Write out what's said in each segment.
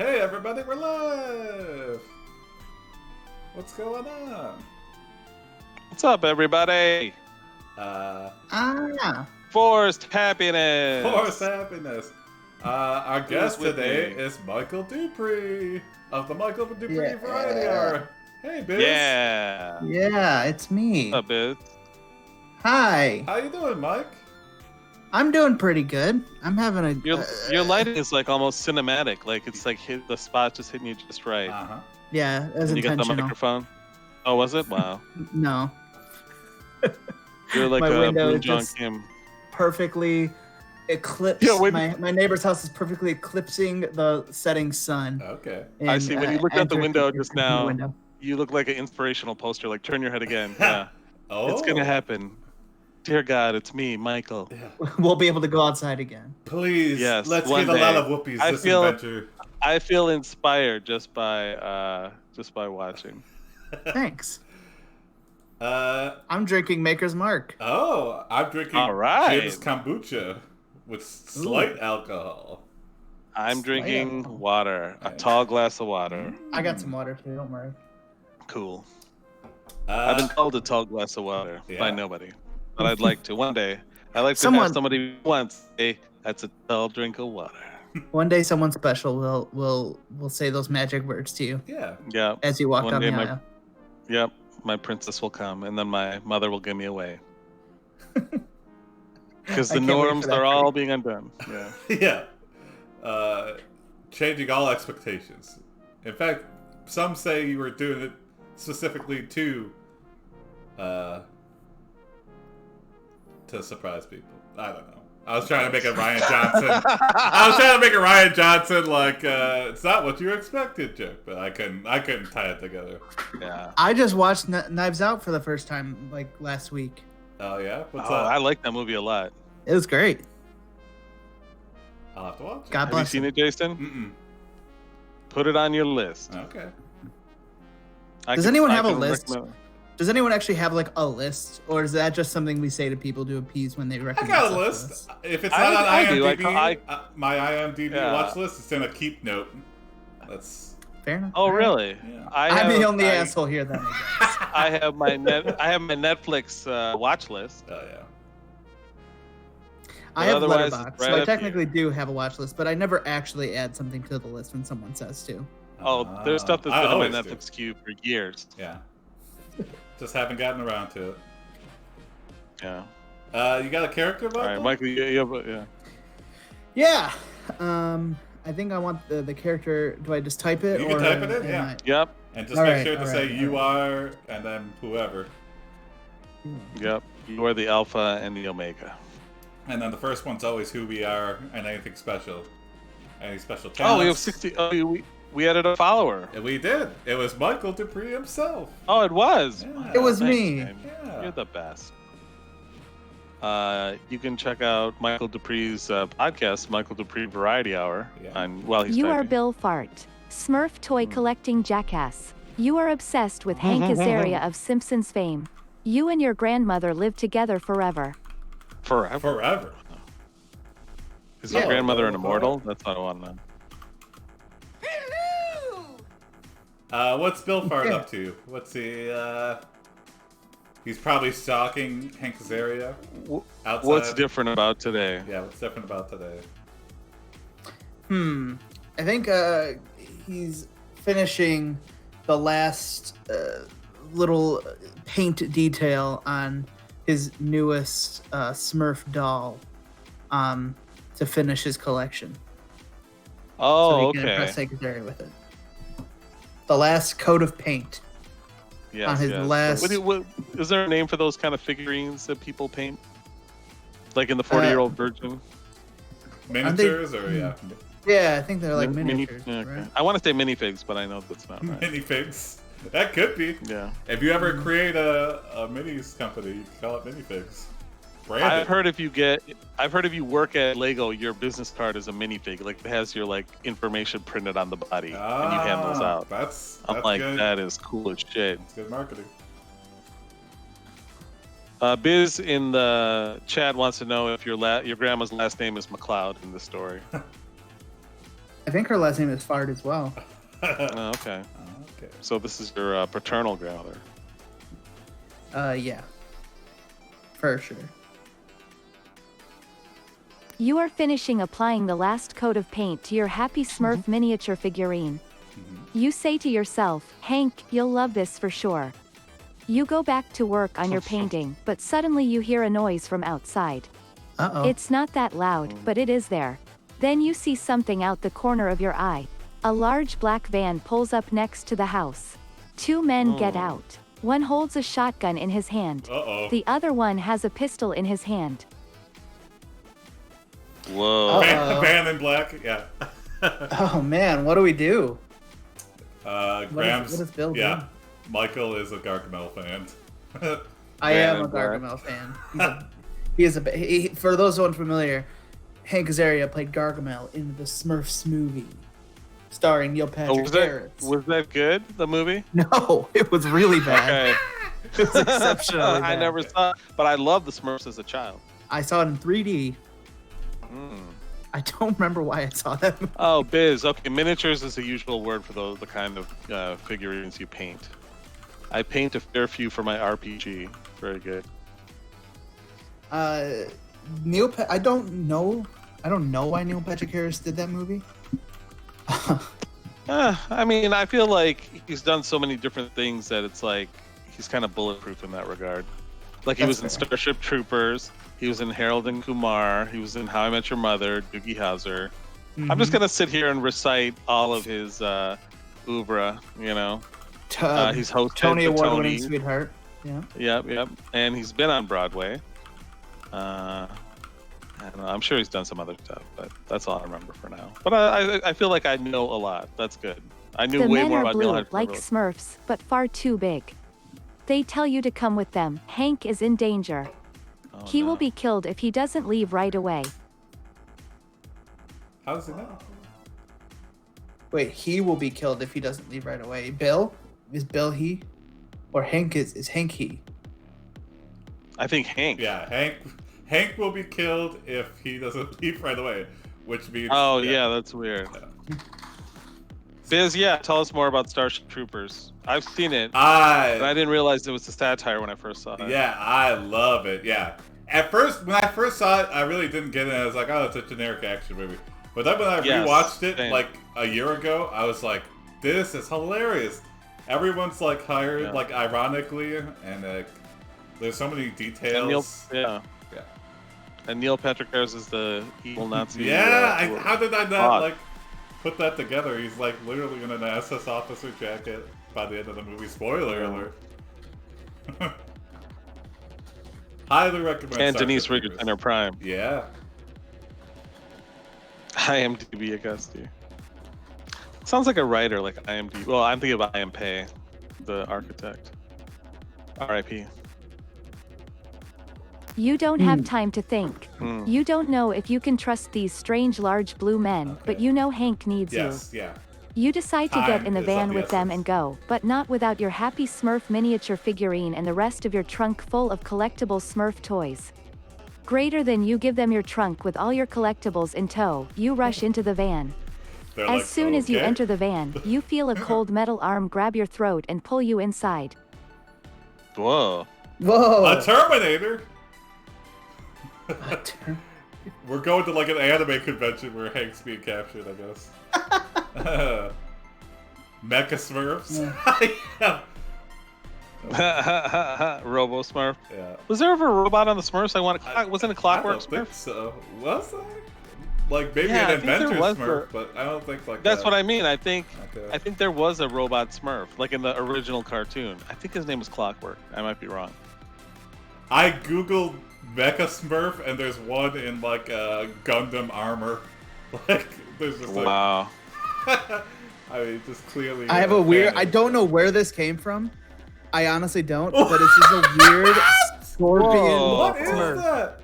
Hey everybody, we're live! What's going on? What's up, everybody? Forced happiness. Forced happiness. Our guest today is Michael Duprey of the Michael Duprey Variety Hour. Hey, Biz. Yeah, it's me. What's up, Biz? Hi. How you doing, Mike? I'm doing pretty good. I'm having a... Your lighting is like almost cinematic. Like it's like the spot just hitting you just right. Yeah, as and you got intentional. the microphone? Oh, was it? Wow. No. You're like My a window Blue is John just Kim. perfectly eclipsed. Yeah, my neighbor's house is perfectly eclipsing the setting sun. Okay. I see. When you looked out the window just now, window. you look like an inspirational poster. Like, turn your head again. Yeah. Oh. It's going to happen. Dear God, it's me, Michael. Yeah. We'll be able to go outside again. Please, yes, let's one give a day. lot of whoopies this adventure. I feel inspired just by watching. Thanks. I'm I'm drinking Maker's Mark. Oh, I'm drinking Jim's kombucha with slight alcohol. I'm drinking water, a tall glass of water. I got some water too, don't worry. Cool. I've been told a tall glass of water by nobody, but I'd like to one day. I'd like to have somebody once say that's a tall drink of water. One day, someone special will say those magic words to you. Yeah. As you walk down the aisle. Yep. My princess will come, and then my mother will give me away. Because the norms are all being undone. Yeah. Yeah. Changing all expectations. In fact, some say you were doing it specifically to surprise people. I don't know. I was trying to make a Ryan Johnson. Like it's not what you expected joke, but I couldn't tie it together. Yeah. I just watched Knives Out for the first time like last week. Oh yeah. What's up? I like that movie a lot. It was great. I'll have to watch it. God bless. Have you seen it, Jason? Mm-mm. Put it on your list. Okay. Does anyone have a list? Does anyone actually have like a list, or is that just something we say to people to appease when they recommend? I got a list. If it's not on IMDb, my IMDb watch list is in a keep note. That's fair enough. Oh, really? Yeah. I'm the only asshole here then. I have my Netflix watch list. Oh yeah. I have Letterboxd, so I technically do have a watch list, but I never actually add something to the list when someone says to. Oh, there's stuff that's been in my Netflix queue for years. Yeah. Just haven't gotten around to it. Yeah. You got a character, Michael? All right, Michael, you have Yeah. I think I want the character. Do I just type it? You can type it in, yeah. Yep. And just make sure to say you are, and then whoever. Yep. You are the Alpha and the Omega. And then the first one's always who we are and anything special. Any special talents. Oh, we have 60. Oh, we added a follower. And we did. It was Michael Duprey himself. Oh, it was? Yeah. It was me. Yeah. You're the best. You can check out Michael Dupree's podcast, Michael Dupree Variety Hour. Yeah. While he's You typing. are Bill Fart, Smurf toy collecting jackass. You are obsessed with Hank Azaria of Simpsons fame. You and your grandmother live together forever. Forever? Is your grandmother an immortal? That's what I want to know. What's Bill Fart up to? What's he, he's probably stalking Hank Azaria outside. What's different about today? Yeah, what's different about today? I think he's finishing the last little paint detail on his newest Smurf doll to finish his collection. Oh, so he can impress Hank Azaria with it. The last coat of paint. Yes, on his last. Is there a name for those kind of figurines that people paint? Like in the 40-year-old virgin? Miniatures or yeah? Yeah, I think they're like miniatures. Okay. Right? I want to say minifigs, but I know that's not right. Minifigs. That could be. Yeah. If you ever create a minis company, you can call it Minifigs. Branded. I've heard if you work at Lego, your business card is a minifig. Like it has your like information printed on the body, and you hand those out. I'm like, good. That is cool as shit. It's good marketing. Biz in the chat wants to know if your grandma's last name is McLeod in the story. I think her last name is Fart as well. Oh, okay. Okay. So this is your paternal grandmother. Yeah. For sure. You are finishing applying the last coat of paint to your Happy Smurf miniature figurine. You say to yourself, Hank, you'll love this for sure. You go back to work on your painting, but suddenly you hear a noise from outside. Uh-oh. It's not that loud, but it is there. Then you see something out the corner of your eye. A large black van pulls up next to the house. Two men get out. One holds a shotgun in his hand. Uh-oh. The other one has a pistol in his hand. Whoa. Van in black, yeah. Oh man, what do we do? Graham's, what does Bill yeah. do? Michael is a Gargamel fan. I am a Gargamel fan. For those unfamiliar, Hank Azaria played Gargamel in the Smurfs movie, starring Neil Patrick Harris. Was that good, the movie? No, it was really bad. Okay. It was exceptionally bad. I never saw it, but I loved the Smurfs as a child. I saw it in 3D. I don't remember why I saw that movie. Oh, Biz. Okay, miniatures is the usual word for the kind of figurines you paint. I paint a fair few for my RPG. Very good. I don't know why Neil Patrick Harris did that movie. I mean, I feel like he's done so many different things that it's like he's kind of bulletproof in that regard. Like he was in Starship Troopers, he was in Harold and Kumar, he was in How I Met Your Mother, Doogie Howser. I'm just gonna sit here and recite all of his oeuvre. You know, he's hosted Tony the Award-winning Sweetheart. Yeah. Yep. And he's been on Broadway. I don't know, I'm sure he's done some other stuff, but that's all I remember for now. But I feel like I know a lot. That's good. I knew way more about Neil. The men are blue, like Smurfs, but far too big. They tell you to come with them. Hank is in danger. He will be killed if he doesn't leave right away. How does it know? Wait, he will be killed if he doesn't leave right away. Bill? Is Bill he? Or Hank is Hank he? I think Hank. Yeah, Hank will be killed if he doesn't leave right away, which means... Oh, yeah, that's weird. Yeah. Biz, tell us more about Starship Troopers. I've seen it, but I didn't realize it was a satire when I first saw it. Yeah, I love it, yeah. At first, when I first saw it, I really didn't get it. I was like, oh, it's a generic action movie. But then when I rewatched it, like, a year ago, I was like, this is hilarious. Everyone's, like, hired, like, ironically, and there's so many details. And Neil Patrick Harris is the evil Nazi. How did I not, like, put that together? He's, like, literally in an SS officer jacket by the end of the movie. Spoiler alert. Highly recommend. And Denise Richards in her prime. Yeah. IMDb Augusti. Sounds like a writer, like IMDb. Well, I'm thinking about IMPay, the architect. R.I.P. You don't have time to think. You don't know if you can trust these strange large blue men, but you know Hank needs you. Yeah. You decide to get in the van with them and go, but not without your Happy Smurf miniature figurine and the rest of your trunk full of collectible Smurf toys. Greater than you give them your trunk with all your collectibles in tow, you rush into the van. As soon as you enter the van, you feel a cold metal arm grab your throat and pull you inside. Whoa. A Terminator? We're going to like an anime convention where Hank's being captured, I guess. Mecha Smurfs? Robo Smurf. Yeah. Was there ever a robot on the Smurfs? Wasn't it Clockwork Smurf? I don't think so. Was there? Like maybe an inventor Smurf, but I don't think like That's what I mean. I think there was a robot Smurf, like in the original cartoon. I think his name was Clockwork. I might be wrong. I googled Mecha Smurf, and there's one in like Gundam armor. Like there's just wow. I mean, just clearly. I have a weird. I don't know where this came from. I honestly don't, but it's just a weird scorpion. What is that?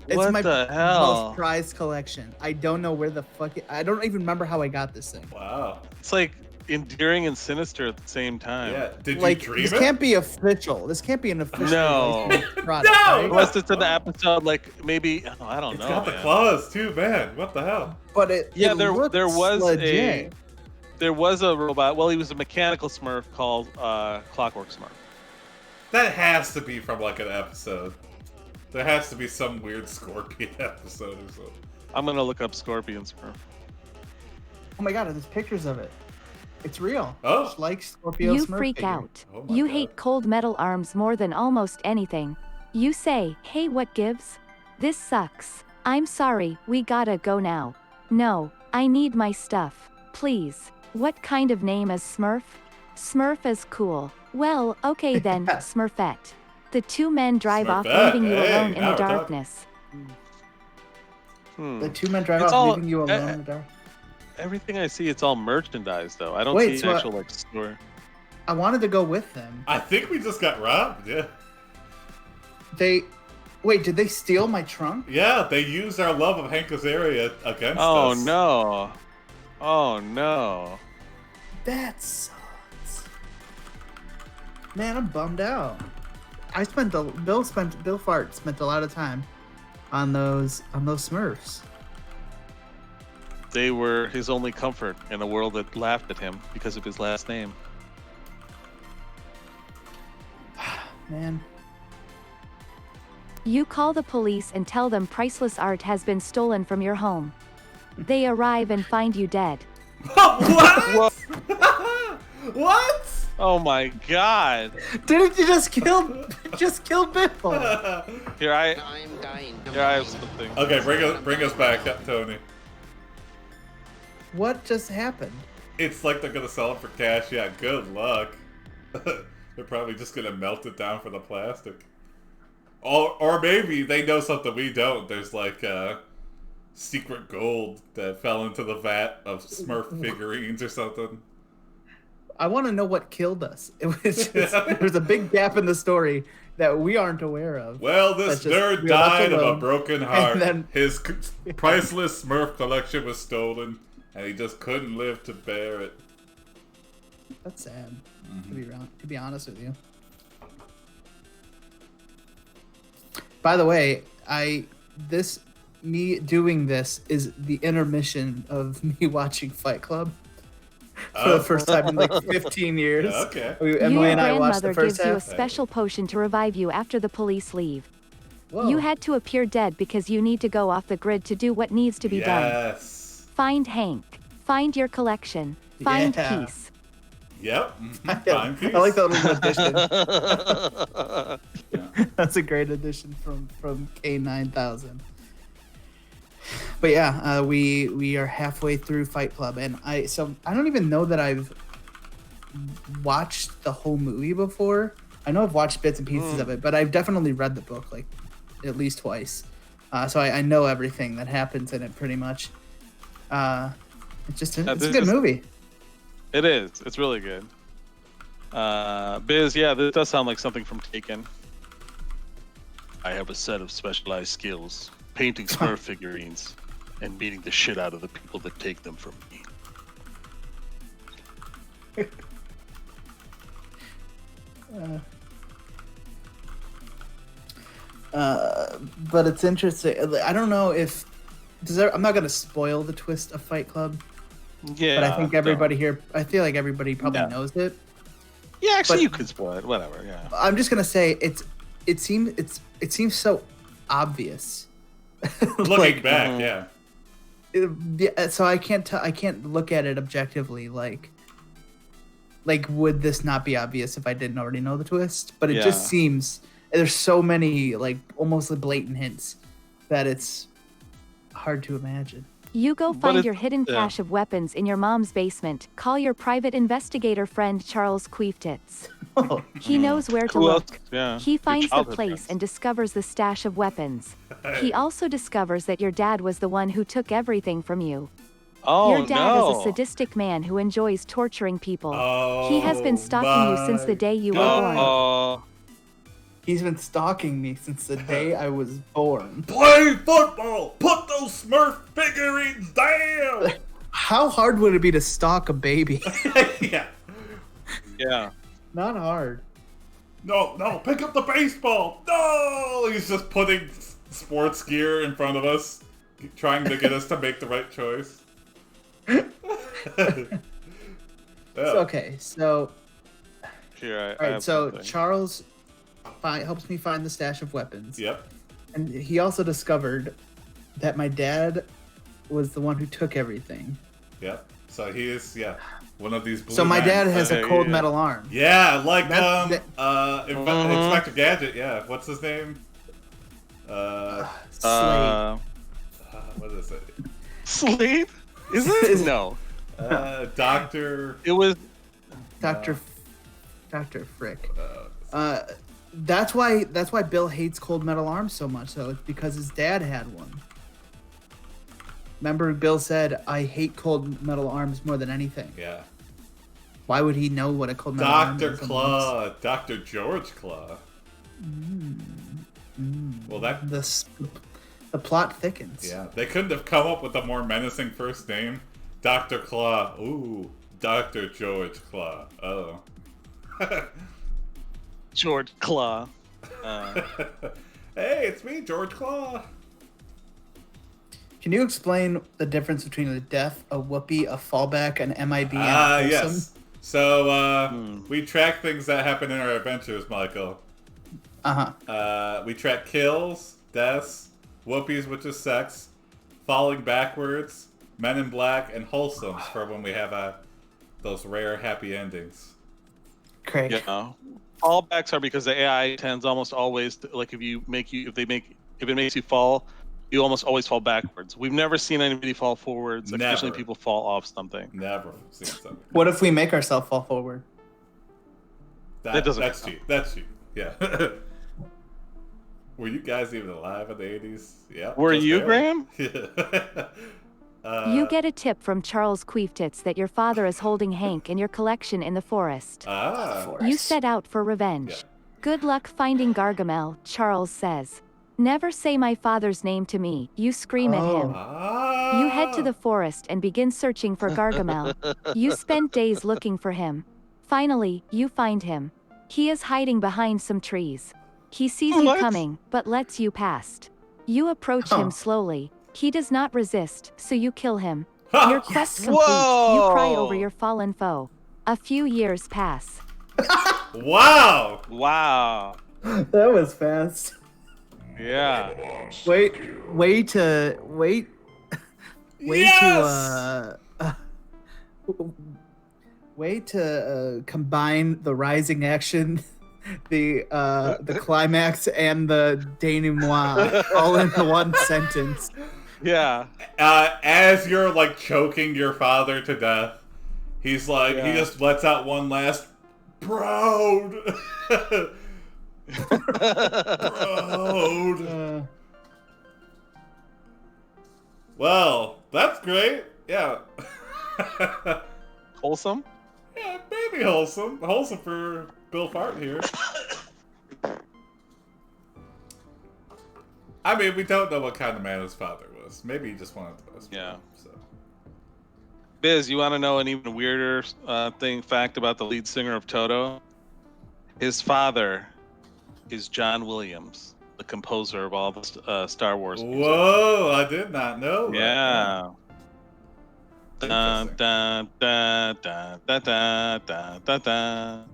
It's what my the hell? most prized collection. I don't know where the fuck. I don't even remember how I got this thing. Wow. It's like endearing and sinister at the same time. Yeah. Did you Like, dream this it? can't be official. This can't be an official No. product, No! right? Unless it's an episode like maybe I don't know. It's got the man. claws too, man. What the hell? But it there was legit. there was a robot. Well, he was a mechanical Smurf called Clockwork Smurf. That has to be from like an episode. There has to be some weird Scorpion episode or something. I'm gonna look up Scorpion Smurf. Oh my god, there's pictures of it. It's real. Oh. Just like Scorpio You Smurf freak figure. out. Oh my You God. hate cold metal arms more than almost anything. You say, hey, what gives? This sucks. I'm sorry, we gotta go now. No, I need my stuff. Please. What kind of name is Smurf? Smurf is cool. Well, okay then, Smurfette. The two men drive off, Smurfette, leaving you hey, alone in now the we're talking. darkness. The two men drive It's off, all- leaving you alone in the dark. Everything I see, it's all merchandise though. I don't Wait, see so actual like store. I wanted to go with them. I think we just got robbed. Yeah. Wait, did they steal my trunk? Yeah, they used our love of Hank Azaria against Oh us. no! Oh no! That sucks. Man, I'm bummed out. Bill Fart spent a lot of time on those Smurfs. They were his only comfort in a world that laughed at him because of his last name. Man. You call the police and tell them priceless art has been stolen from your home. They arrive and find you dead. What? What? Oh my God! Didn't you just kill Biffle? Here I I'm dying. have something. Okay, bring us back, Tony. What just happened? It's like they're gonna sell it for cash. Yeah, good luck. They're probably just gonna melt it down for the plastic. Or maybe they know something we don't. There's like secret gold that fell into the vat of Smurf figurines or something. I want to know what killed us. It was just, there's a big gap in the story that we aren't aware of. Well, this That's just- nerd we were left died of a alone. broken heart. And then- His priceless Smurf collection was stolen, and he just couldn't live to bear it. That's sad. To be honest with you. By the way, me doing this is the intermission of me watching Fight Club for the first time in like 15 years. Yeah, okay. Emily Your and I watched grandmother the first gives you a half. special potion to revive you after the police leave. Whoa. You had to appear dead because you need to go off the grid to do what needs to be done. Yes. Find Hank. Find your collection. Find Yeah. peace. Yep. I Fine piece. like that little addition. Yeah. That's a great addition from K9000. But yeah, we are halfway through Fight Club, and I don't even know that I've watched the whole movie before. I know I've watched bits and pieces of it, but I've definitely read the book like at least twice. So I know everything that happens in it pretty much. It's a good movie. It is. It's really good. Biz, yeah, this does sound like something from Taken. I have a set of specialized skills, painting Smurf figurines, and beating the shit out of the people that take them from me. But it's interesting. I don't know if I'm not gonna spoil the twist of Fight Club, Yeah, but I think everybody here. I feel like everybody probably Yeah. knows it. Yeah, actually, but- you could spoil it. Whatever. Yeah. I'm just gonna say it seems so obvious. Looking back, yeah. Yeah, so I can't look at it objectively. Like would this not be obvious if I didn't already know the twist? But it just seems there's so many like almost blatant hints that it's hard to imagine. You go But find it- your hidden yeah. cache of weapons in your mom's basement. Call your private investigator friend Charles Queeftits. He knows where to Who else? look. Yeah. He Your finds the childhood place friends. and discovers the stash of weapons. He also discovers that your dad was the one who took everything from you. Oh Your dad no. is a sadistic man who enjoys torturing people. Oh, He has been stalking you since the day you were born. Oh. He's been stalking me since the day I was born. Play football! Put those Smurf figurines down! How hard would it be to stalk a baby? Yeah. Yeah. Not hard. No, pick up the baseball. No, he's just putting sports gear in front of us, trying to get us to make the right choice. Okay, so. Here, All right, so Charles helps me find the stash of weapons. Yep. And he also discovered that my dad was the one who took everything. Yep. So he is, one of these blue So my men. dad has a cold metal arm. Yeah, like Inspector Gadget. Yeah, what's his name? Slade. What is it? Slade? Is it? No. Doctor. It was Dr. Frick. That's why Bill hates cold metal arms so much. So it's because his dad had one. Remember, Bill said, "I hate cold metal arms more than anything." Yeah. Why would he know what a cold metal arm is? Dr. Claw, Dr. George Claw. Well, the plot thickens. Yeah, they couldn't have come up with a more menacing first name. Dr. Claw. Ooh, Dr. George Claw. Oh. George Claw. Hey, it's me, George Claw. Can you explain the difference between a death, a whoopee, a fallback, an MIB, and a yes. So, we track things that happen in our adventures, Michael. We track kills, deaths, whoopies, which is sex, falling backwards, men in black, and wholesomes for when we have those rare happy endings. Great. Yeah. Fallbacks are because the AI tends almost always to, like if it makes you fall, you almost always fall backwards. We've never seen anybody fall forwards. Occasionally people fall off something. Never seen something. What if we make ourselves fall forward? That's cheap. That's cheap. Yeah. Were you guys even alive in the 80s? Yeah. Were you, Graham? You get a tip from Charles Queeftits that your father is holding Hank in your collection in the forest. You set out for revenge. Yeah. Good luck finding Gargamel, Charles says. Never say my father's name to me, you scream at him. You head to the forest and begin searching for Gargamel. You spend days looking for him. Finally, you find him. He is hiding behind some trees. He sees you coming, but lets you past. You approach him slowly. He does not resist, so you kill him. Your quest complete, you cry over your fallen foe. A few years pass. Wow! Wow. That was fast. Yeah. Wait to combine the rising action, the climax, and the denouement all into one sentence. Yeah. As you're like choking your father to death, he's like he just lets out one last proud. Proud. Well, that's great. Yeah. Wholesome? Yeah, maybe wholesome. Wholesome for Bill Fart here. I mean, we don't know what kind of man his father was. Maybe he just wanted the best. Yeah. So. Biz, you want to know an even weirder fact about the lead singer of Toto? His father is John Williams, the composer of all the Star Wars music. Whoa, I did not know that. Yeah. Dun, dun, dun, dun, dun, dun, dun, dun, dun.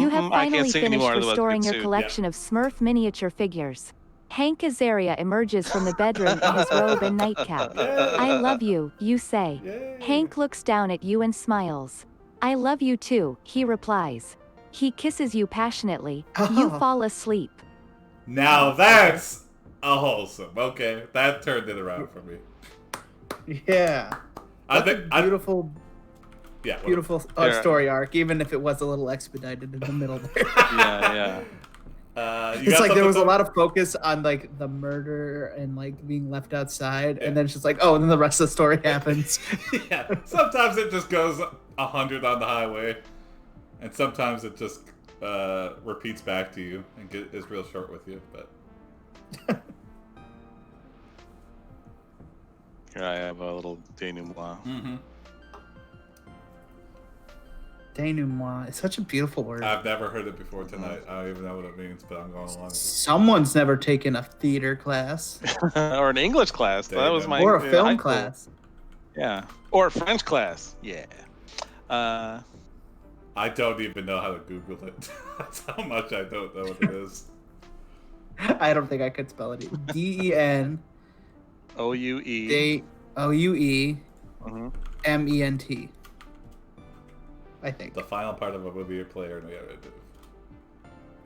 You have finally finished restoring your suit. collection of Smurf miniature figures. Hank Azaria emerges from the bedroom in his robe and nightcap. I love you, you say. Yay. Hank looks down at you and smiles. I love you too, he replies. He kisses you passionately. You fall asleep. Now that's a wholesome. Okay, that turned it around for me. Yeah. I think beautiful whatever. story arc, even if it was a little expedited in the middle there. Yeah. It's like there was a lot of focus on like the murder and like being left outside, and then it's just like, oh, and then the rest of the story happens. Yeah, sometimes it just goes 100 on the highway, and sometimes it just repeats back to you and is real short with you. But Here I have a little denouement. Mm-hmm. Denouement. It's such a beautiful word. I've never heard it before tonight. I don't even know what it means, but I'm going along with it. Someone's never taken a theater class. Or an English class. That was my or a film class. Yeah. Or a French class. Yeah. I don't even know how to Google it. That's how much I don't know what it is. I don't think I could spell it. DEN OUE. OUE Mhm. MENT. I think. The final part of a movie or play or narrative.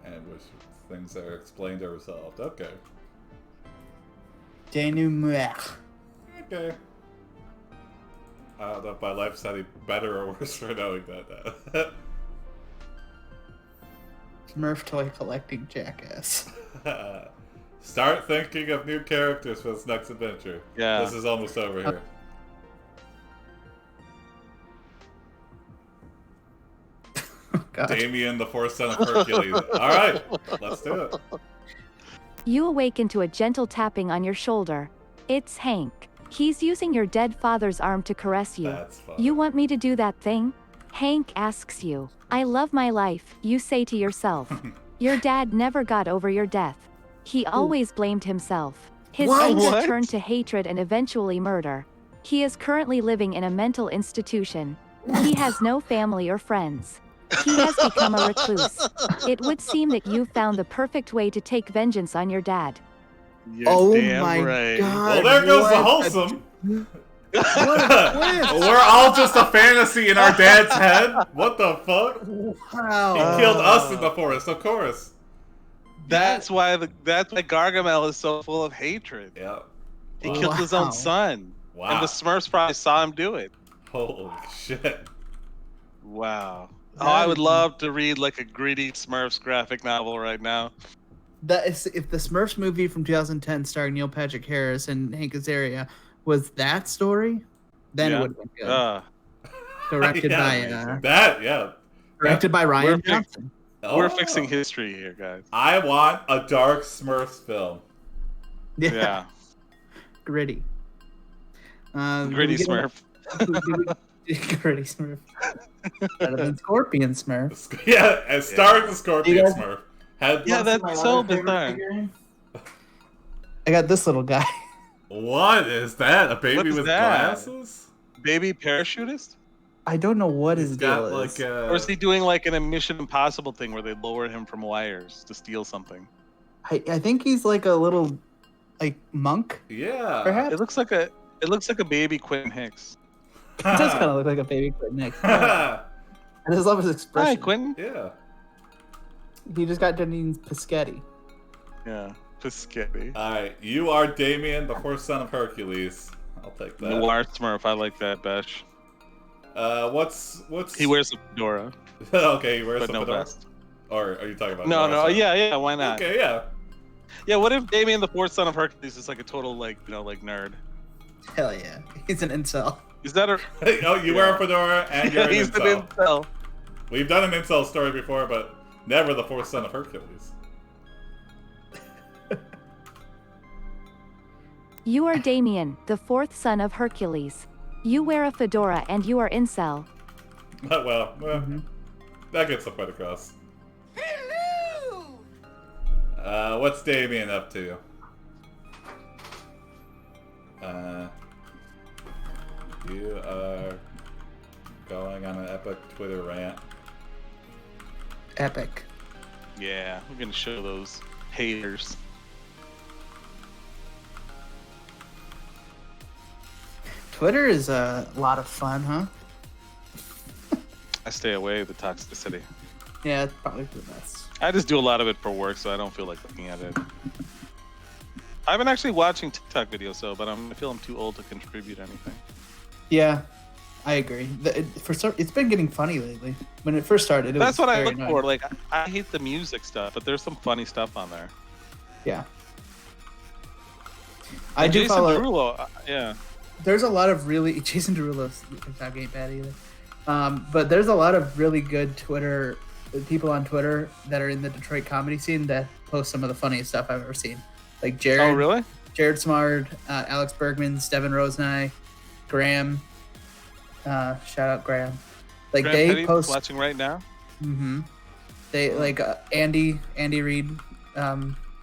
And which things are explained or resolved. Okay. Denouement. Okay. I don't know if my life's any better or worse for knowing that. Smurf toy collecting jackass. Start thinking of new characters for this next adventure. Yeah. This is almost over here. God. Damien, the fourth son of Hercules. Alright, let's do it. You awaken to a gentle tapping on your shoulder. It's Hank. He's using your dead father's arm to caress you. That's fun. You want me to do that thing? Hank asks you. I love my life, you say to yourself. Your dad never got over your death. He always blamed himself. His anger turned to hatred and eventually murder. He is currently living in a mental institution. He has no family or friends. He has become a recluse. It would seem that you've found the perfect way to take vengeance on your dad. You're damn right. God! Well, there goes the wholesome. We're all just a fantasy in our dad's head. What the fuck? Wow! He killed us in the forest, of course. That's why Gargamel is so full of hatred. Yeah. He killed his own son. Wow. And the Smurfs probably saw him do it. Holy shit. Wow. Oh, I would love to read like a gritty Smurfs graphic novel right now. That is, if the Smurfs movie from 2010 starring Neil Patrick Harris and Hank Azaria was that story, then it would have been good. Directed by Ryan Johnson. We're fixing history here, guys. I want a dark Smurfs film. Yeah. Gritty. Gritty Smurf. Gritty Smurf. Better than Scorpion Smurf. Yeah, and starring the Scorpion Smurf. That's so bizarre. I got this little guy. What is that? A baby with glasses? Baby parachutist? I don't know what his deal is. Or is he doing like an Mission Impossible thing where they lower him from wires to steal something? I think he's like a little monk. Yeah. Perhaps. It looks like a baby Quentin Hicks. It does kind of look like a baby Quentin Hicks. I just love his expression. Hi, Quentin. Yeah. He just got Janine's Piscetti. Yeah, Piscetti. Alright, you are Damien, the fourth son of Hercules. I'll take that. Noir Smurf, I like that, Besh. What's... He wears a fedora. Okay, he wears a no fedora. vest. Or are you talking about... No, yeah, why not? Okay, yeah. Yeah, what if Damien, the fourth son of Hercules, is like a total, nerd? Hell yeah. He's an incel. Is that a... Oh, you wear a fedora and you're an He's incel. an incel. We've done an incel story before, but never the fourth son of Hercules. You are Damien, the fourth son of Hercules. You wear a fedora and you are incel. Well, that gets the point across. Hello! What's Damien up to? You are going on an epic Twitter rant. Epic. Yeah, we're gonna show those haters. Twitter is a lot of fun, huh? I stay away the toxicity. Yeah, it's probably for the best. I just do a lot of it for work, so I don't feel like looking at it. I've been actually watching TikTok videos, but I feel I'm too old to contribute anything. Yeah, I agree. It's been getting funny lately. When it first started, that's what I look for. Like, I hate the music stuff, but there's some funny stuff on there. Yeah. I do Jason follow. Derulo, yeah. There's a lot of really Jason Derulo's TikTok ain't bad either. But there's a lot of really good people on Twitter that are in the Detroit comedy scene that post some of the funniest stuff I've ever seen. Like Jared. Oh, really? Jared Smard, Alex Bergman, Steven Rosenai, Graham. Shout out Graham. Like Graham they Petty post watching right now. Mm-hmm. They like Andy Reid.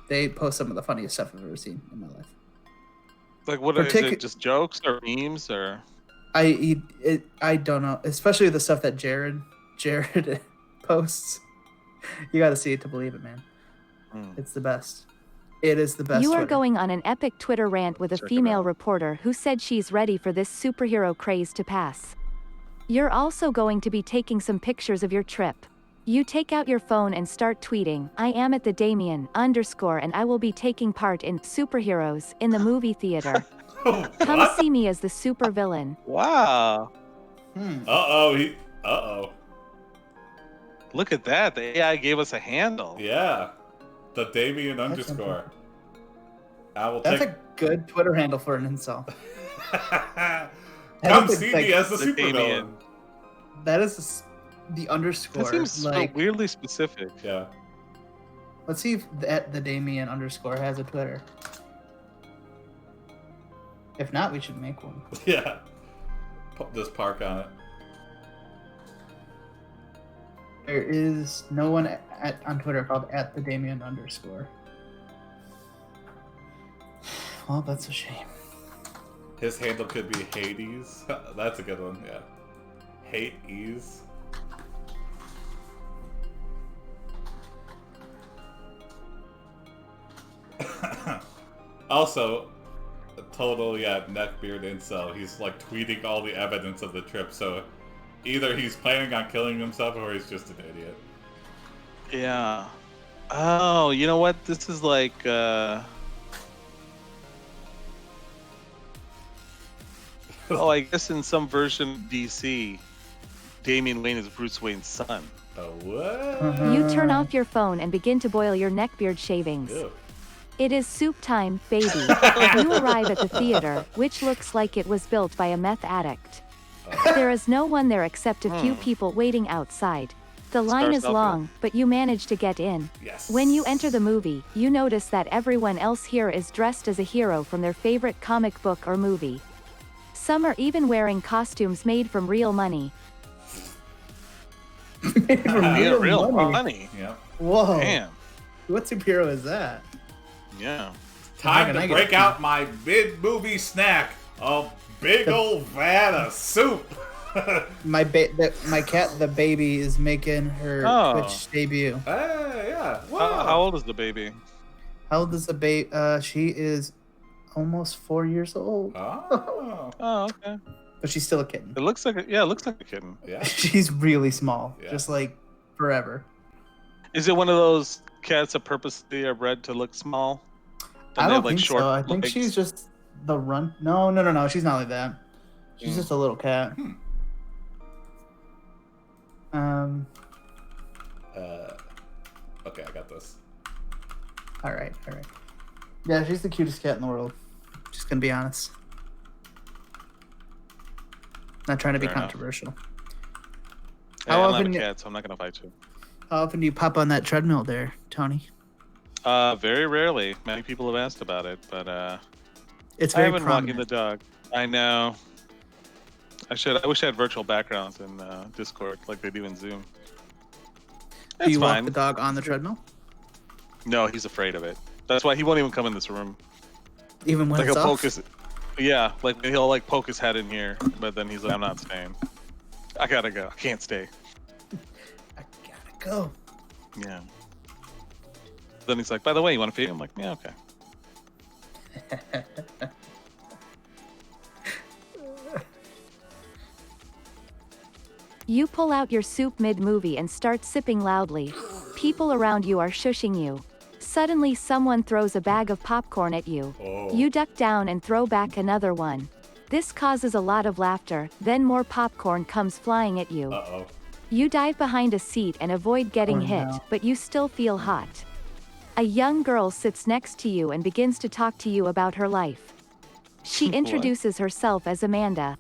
They post some of the funniest stuff I've ever seen in my life. Like what is it? Just jokes or memes or? I don't know. Especially the stuff that Jared posts. You got to see it to believe it, man. It's the best. It is the best. You are Twitter. going on an epic Twitter rant with a female reporter who said she's ready for this superhero craze to pass. You're also going to be taking some pictures of your trip. You take out your phone and start tweeting, I am at the Damien _ and I will be taking part in Superheroes in the movie theater. Come see me as the super villain. Wow. Uh-oh. Look at that. The AI gave us a handle. Yeah. The Damien _ That's a good Twitter handle for an incel. Come see me as the supervillain. That is the underscore. That seems so weirdly specific. Yeah. Let's see if the Damien _ has a Twitter. If not, we should make one. Yeah. Just park on it. There is no one on Twitter called @the Damien _ Well, that's a shame. His handle could be Hades. That's a good one, yeah. Hades. Also, a total, neckbeard incel. He's like tweeting all the evidence of the trip, so either he's planning on killing himself or he's just an idiot. Yeah. Oh, you know what? This is like, oh, I guess in some version of DC, Damian Wayne is Bruce Wayne's son. Oh, what? You turn off your phone and begin to boil your neckbeard shavings. Ew. It is soup time, baby. You arrive at the theater, which looks like it was built by a meth addict. There is no one there except a few people waiting outside. The line is long, but you manage to get in. Yes. When you enter the movie, you notice that everyone else here is dressed as a hero from their favorite comic book or movie. Some are even wearing costumes made from real money. real money. Yep. Whoa. Damn. What superhero is that? Yeah. Time to break out my mid-movie snack. A big old vat of soup. My cat, the baby, is making her Twitch debut. Yeah. Wow. How old is the baby? How old is the baby? She is almost 4 years old. Oh. Okay. But she's still a kitten. It looks like a kitten. Yeah. She's really small, Yeah. just like forever. Is it one of those cats that purposely are bred to look small? I don't think so. I think she's just the run. No. She's not like that. She's just a little cat. Okay, I got this. All right. Yeah, she's the cutest cat in the world. Just gonna be honest. Not trying to be controversial. Yeah, I'm not a cat, so I'm not gonna fight you. How often do you pop on that treadmill there, Tony? Very rarely. Many people have asked about it, but it's very I haven't prominent. walking the dog. I know. I wish I had virtual backgrounds in Discord like they do in Zoom. Do you walk the dog on the treadmill? No, he's afraid of it. That's why he won't even come in this room. Even when like it's he'll off? poke his, yeah, like he'll like poke his head in here, but then he's like, I'm not staying. I gotta go. I can't stay. I gotta go. Yeah. Then he's like, by the way, you want to feed? I'm like, yeah, okay. You pull out your soup mid-movie and start sipping loudly. People around you are shushing you. Suddenly someone throws a bag of popcorn at you. Oh. You duck down and throw back another one. This causes a lot of laughter, then more popcorn comes flying at you. Uh-oh. You dive behind a seat and avoid getting hit, but you still feel hot. A young girl sits next to you and begins to talk to you about her life. She introduces herself as Amanda.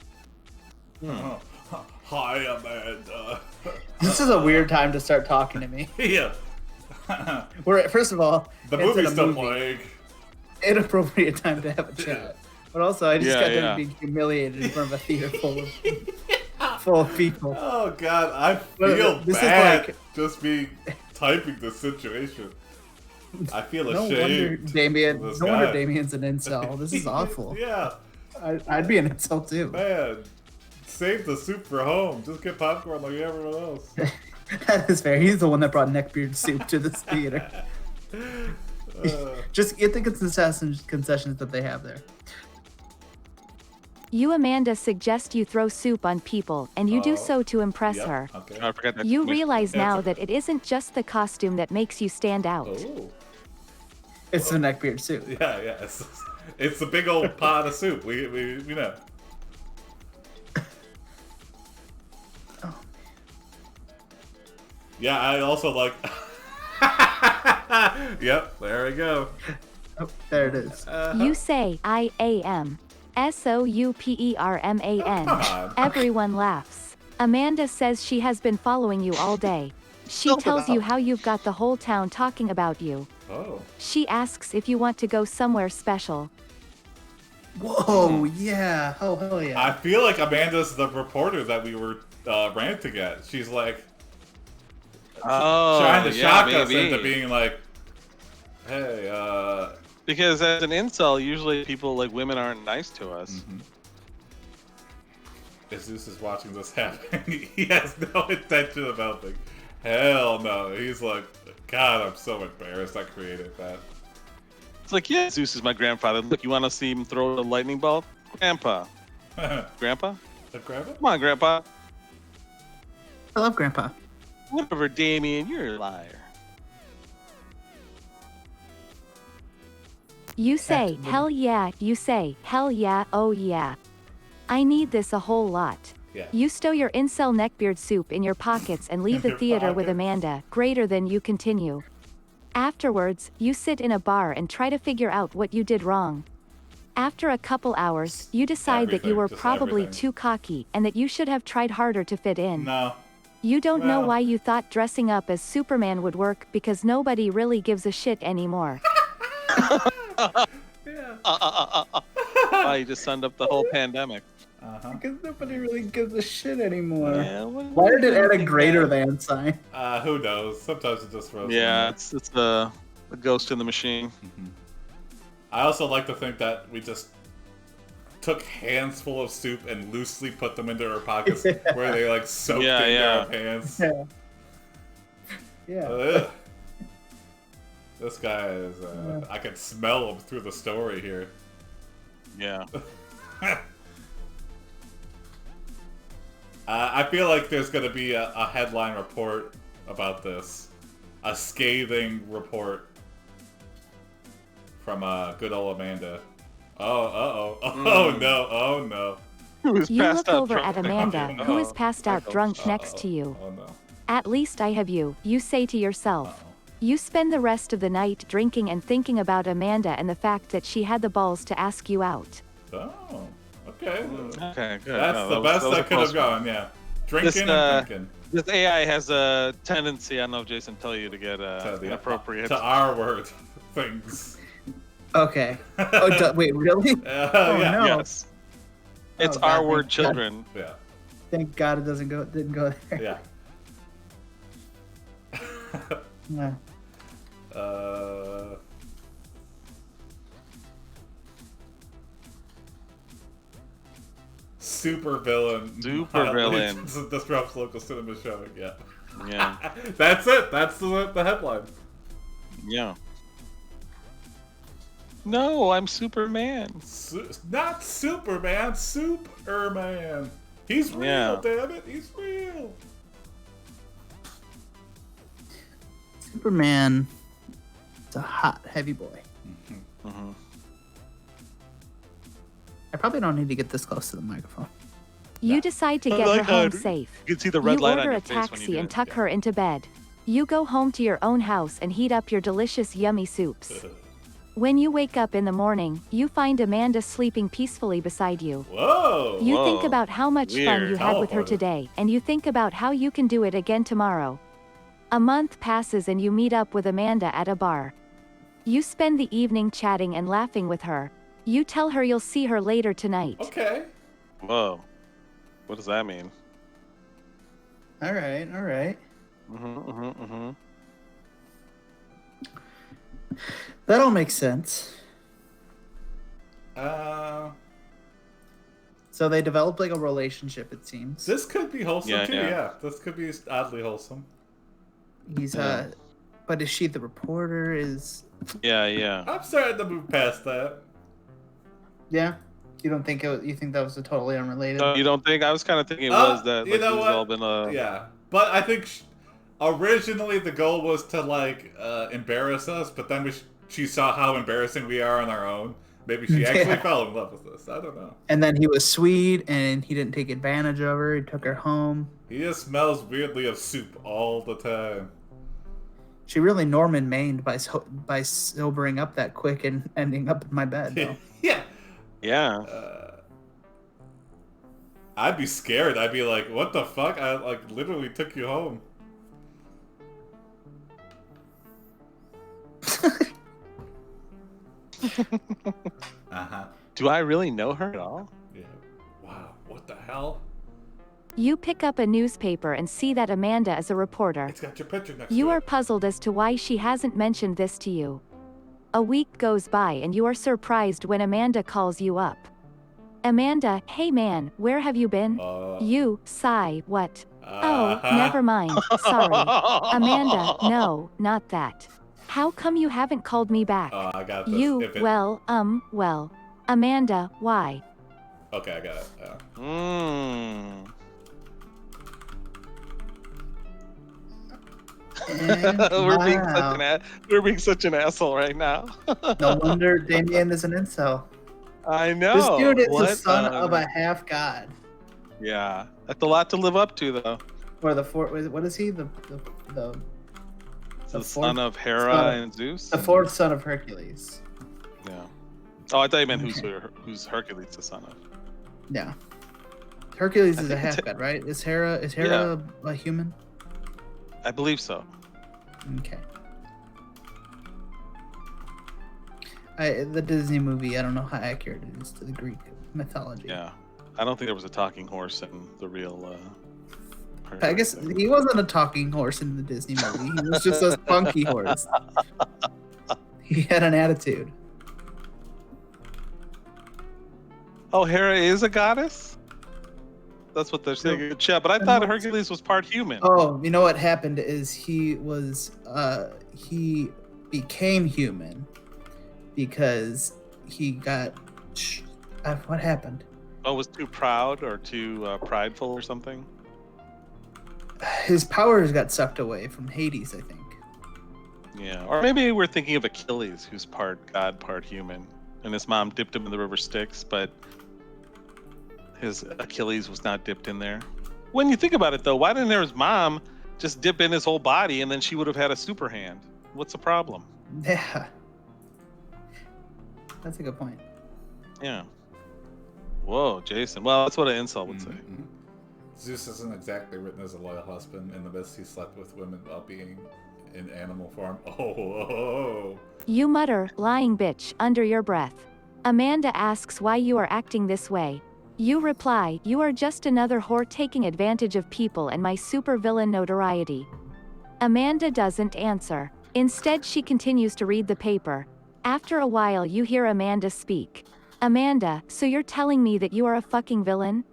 Hi, Amanda. This is a weird time to start talking to me. Yeah. First of all, The it's in movie's a still movie. playing. inappropriate time to have a chat. But also, I just got done being humiliated in front of a theater full of people. Oh God, I feel bad just being typing the situation. I feel ashamed. No wonder Damien's an incel. This is awful. Yeah. I'd be an incel too. Man, save the soup for home. Just get popcorn like everyone else. That is fair. He's the one that brought neckbeard soup to this theater. Just get the concessions that they have there. You, Amanda, suggest you throw soup on people, and you do so to impress her. Okay. I forgot that. You realize now that it isn't just the costume that makes you stand out. Oh. It's the neckbeard soup. Yeah. It's a big old pot of soup. We know. Oh. Yeah, I also like. Yep, there we go. Oh, there it is. You say I-A-M. SOUPERMAN. Everyone laughs. Amanda says she has been following you all day. She tells you how you've got the whole town talking about you. Oh. She asks if you want to go somewhere special. Whoa, yeah. Oh, hell yeah. I feel like Amanda's the reporter that we were ranting at. She's like trying to shock us into being like, hey, Because as an incel, usually people like women aren't nice to us. Mm-hmm. If Zeus is watching this happen, he has no intention of helping. Hell no. He's like, God, I'm so embarrassed I created that. It's like, yeah, Zeus is my grandfather. Look, you want to see him throw a lightning bolt? Grandpa. Grandpa? The grandpa? Come on, Grandpa. I love Grandpa. Whatever, Damien, you're a liar. You say, hell yeah. You say, hell yeah, oh yeah. I need this a whole lot. Yeah. You stow your incel neckbeard soup in your pockets and leave the theater with Amanda. Greater than you continue. Afterwards, you sit in a bar and try to figure out what you did wrong. After a couple hours, you decide that you were probably too cocky and that you should have tried harder to fit in. No. You don't know why you thought dressing up as Superman would work because nobody really gives a shit anymore. Wow, you just summed up the whole pandemic. Because nobody really gives a shit anymore. Yeah, why did it add a greater than sign? Who knows? Sometimes it just throws. Yeah, it's the ghost in the machine. Mm-hmm. I also like to think that we just took hands full of soup and loosely put them into our pockets where they like soaked into our pants. Yeah. This guy is. I can smell him through the story here. Yeah. I feel like there's going to be a headline report about this. A scathing report from good old Amanda. Oh no. You look over at Amanda, who is passed out drunk next to you. Oh no. At least I have you, you say to yourself. You spend the rest of the night drinking and thinking about Amanda and the fact that she had the balls to ask you out. Oh, okay. Okay, good. That's the best that could have gone, yeah. Drinking and drinking. This AI has a tendency, I don't know if Jason tell you, to get inappropriate. To our word things. Okay. Wait, really? Yeah. No. Yes. It's our word children. Yeah. Thank God it didn't go there. Yeah. Yeah. Super villain. Disrupts local cinema showing. Yeah. Yeah. That's it. That's the headline. Yeah. No, I'm Superman. Not Superman. Superman. He's real. Damn it. He's real. Superman is a hot, heavy boy. Mm-hmm. Mm-hmm. I probably don't need to get this close to the microphone. You decide to get her home safe. You can see the red light on order your a face when you taxi do and it. tuck her into bed. You go home to your own house and heat up your delicious, yummy soups. When you wake up in the morning, you find Amanda sleeping peacefully beside you. Whoa! You think about how much fun you had with her today, and you think about how you can do it again tomorrow. A month passes and you meet up with Amanda at a bar. You spend the evening chatting and laughing with her. You tell her you'll see her later tonight. Okay. Whoa. What does that mean? All right. That all makes sense. So they developed like a relationship, it seems. This could be wholesome too. Yeah, this could be oddly wholesome. He's but is she the reporter? Yeah. I'm starting to move past that. Yeah. You don't think you think that was totally unrelated? No, you don't think? I was kind of thinking it was that. You know what? All been Yeah, but I think originally the goal was to like embarrass us, but then she saw how embarrassing we are on our own. Maybe she actually fell in love with us. I don't know. And then he was sweet, and he didn't take advantage of her. He took her home. He just smells weirdly of soup all the time. She really Norman Mained by sobering up that quick and ending up in my bed, though. Yeah. Yeah. I'd be scared. I'd be like, what the fuck? I like literally took you home. Do I really know her at all? Yeah. Wow. What the hell? You pick up a newspaper and see that Amanda is a reporter. It's got your picture next to You it. are puzzled as to why she hasn't mentioned this to you. A week goes by and you are surprised when Amanda calls you up. Amanda, hey man, where have you been? You, sigh, what? Oh, never mind, sorry. Amanda, no, not that. How come you haven't called me back? Oh, I got this. You, well. Amanda, why? Okay, I got it. We're being such an asshole right now. No wonder Damien is an incel. I know. This dude is the son of a half god. Yeah, that's a lot to live up to, though. Or what is he? The son of Hera and Zeus. The fourth son of Hercules. Yeah. Oh, I thought you meant who's Hercules the son of. Yeah. Hercules is a half god, right? Is Hera a human? I believe so. Okay. The Disney movie, I don't know how accurate it is to the Greek mythology. Yeah. I don't think there was a talking horse in the real I guess he wasn't a talking horse in the Disney movie. He was just a spunky horse. He had an attitude. Oh, Hera is a goddess? That's what they're saying. Yeah, but I thought Hercules was part human. Oh, you know what happened is he became human because he got what happened? Oh, was too proud or too prideful or something? His powers got sucked away from Hades, I think. Yeah, or maybe we're thinking of Achilles, who's part god, part human, and his mom dipped him in the river Styx, but his Achilles was not dipped in there. When you think about it, though, why didn't his mom just dip in his whole body, and then she would have had a super hand? What's the problem? Yeah, that's a good point. Yeah. Whoa, Jason. Well, that's what an incel would say. Zeus isn't exactly written as a loyal husband. In the midst, he slept with women while being in animal form. Oh. You mutter, lying bitch, under your breath. Amanda asks why you are acting this way. You reply, you are just another whore taking advantage of people and my supervillain notoriety. Amanda doesn't answer. Instead, she continues to read the paper. After a while, you hear Amanda speak. Amanda, so you're telling me that you are a fucking villain?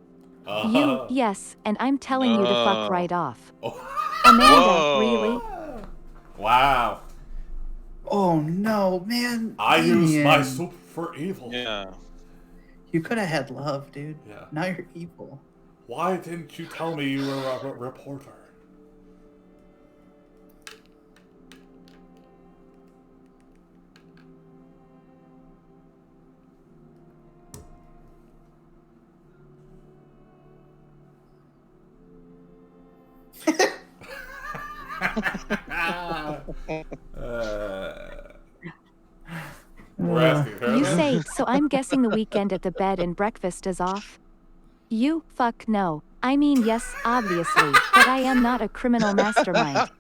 Yes, and I'm telling you to fuck right off. Amanda, really? Wow. Oh no, man. I use my soup for evil. Yeah. You could have had love, dude. Yeah. Now you're evil. Why didn't you tell me you were a reporter? We're asking her. You say, so I'm guessing the weekend at the bed and breakfast is off? You, fuck no. I mean, yes, obviously, but I am not a criminal mastermind.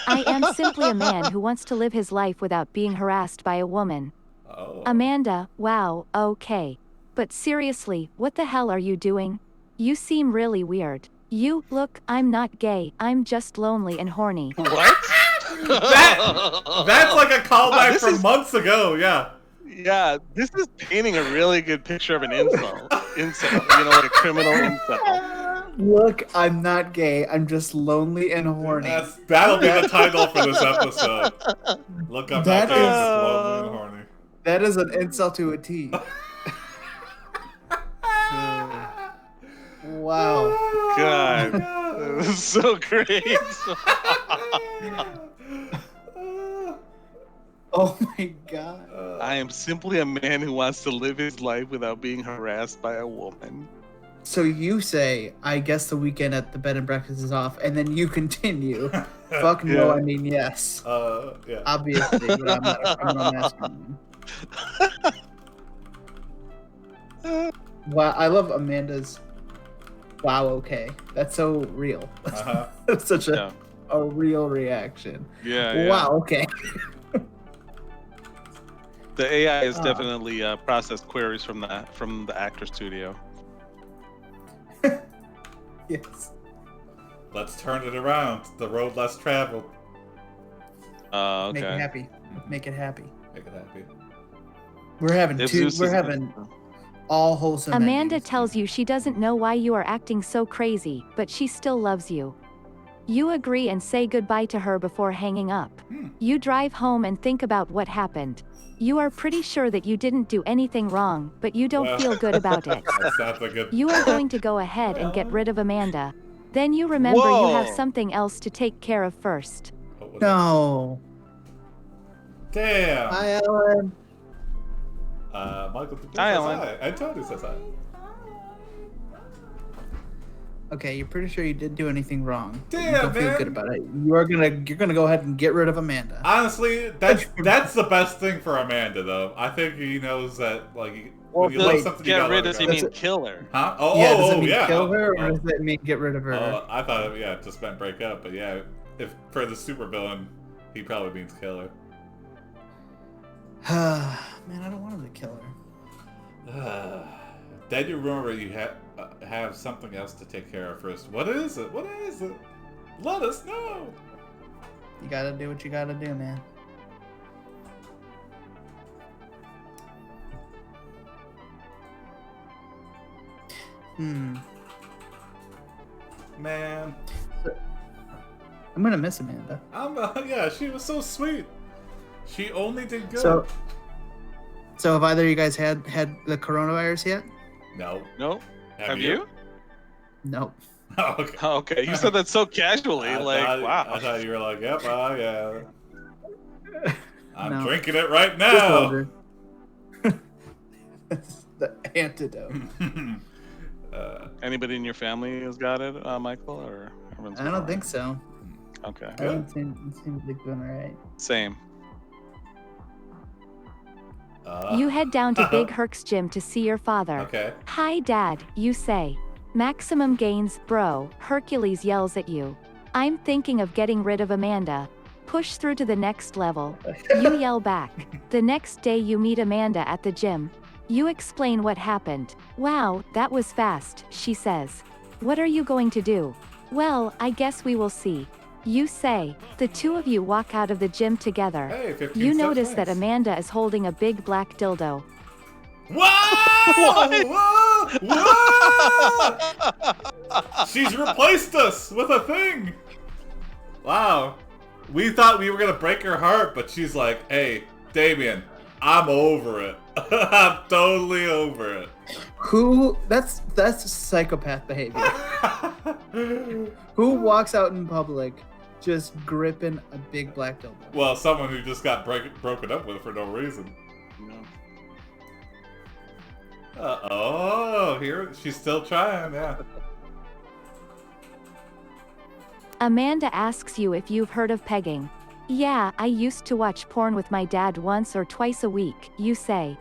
I am simply a man who wants to live his life without being harassed by a woman. Oh. Amanda, wow, okay. But seriously, what the hell are you doing? You seem really weird. Look, I'm not gay, I'm just lonely and horny. What? That's like a callback from months ago, yeah. Yeah, this is painting a really good picture of an incel. Like a criminal incel. Look, I'm not gay. I'm just lonely and horny. That'll be the title for this episode. Look, I'm not gay, I'm just lonely and horny. That is an insult to a T. Wow. God. This is so great. Oh my god. I am simply a man who wants to live his life without being harassed by a woman. So you say, I guess the weekend at the bed and breakfast is off, and then you continue. Fuck no, I mean yes. Yeah. Obviously, but I'm not a criminal masculine. Wow, I love Amanda's wow, okay. That's so real. That's such a real reaction. Yeah. Wow, okay. The AI has definitely processed queries from the actor studio. Yes. Let's turn it around. The road less traveled. Okay. Make it happy. Make it happy. Make it happy. We're having all wholesome. Amanda endings. tells you she doesn't know why you are acting so crazy, but she still loves you. You agree and say goodbye to her before hanging up. You drive home and think about what happened. You are pretty sure that you didn't do anything wrong, but you don't feel good about it. You are going to go ahead and get rid of Amanda. Then you remember you have something else to take care of first. No. Damn. Hi, Ellen. Michael. Hi, Ellen. I told you says hi. Okay, you're pretty sure you didn't do anything wrong. Damn, you don't feel good about it. You're gonna go ahead and get rid of Amanda. Honestly, that's the best thing for Amanda, though. I think he knows that, like, when you love something, you get rid of. Does it mean kill her? Huh? Does it mean kill her, or does it mean get rid of her? I thought, it just meant break up. But yeah, if for the supervillain, he probably means kill her. Man, I don't want him to kill her. Then you remember you have something else to take care of first. What is it? What is it? Let us know. You gotta do what you gotta do, man. Man. I'm gonna miss Amanda. Yeah, she was so sweet. She only did good. So have either of you guys had the coronavirus yet? No. No. Have you? Nope. Oh, okay. Oh, okay. You said that so casually, wow. I thought you were like, yep, yeah. I'm No. drinking it right now. That's the antidote. Anybody in your family has got it, Michael, or everyone's I don't think so. Okay. It seems like doing alright. Same. You head down to Big Herc's gym to see your father. Okay. Hi, Dad, you say. Maximum gains, bro. Hercules yells at you. I'm thinking of getting rid of Amanda. Push through to the next level. You yell back. The next day you meet Amanda at the gym. You explain what happened. Wow, that was fast, she says. What are you going to do? Well, I guess we will see. You say. The two of you walk out of the gym together. Hey, 15 you steps, notice that thanks. Amanda is holding a big black dildo. Whoa! Whoa! She's replaced us with a thing. Wow. We thought we were gonna break her heart, but she's like, "Hey, Damien, I'm over it. I'm totally over it." That's psychopath behavior. Who walks out in public just gripping a big black dildo? Well, someone who just got broken up with for no reason. Here she's still trying, yeah. Amanda asks you if you've heard of pegging. Yeah, I used to watch porn with my dad once or twice a week, you say.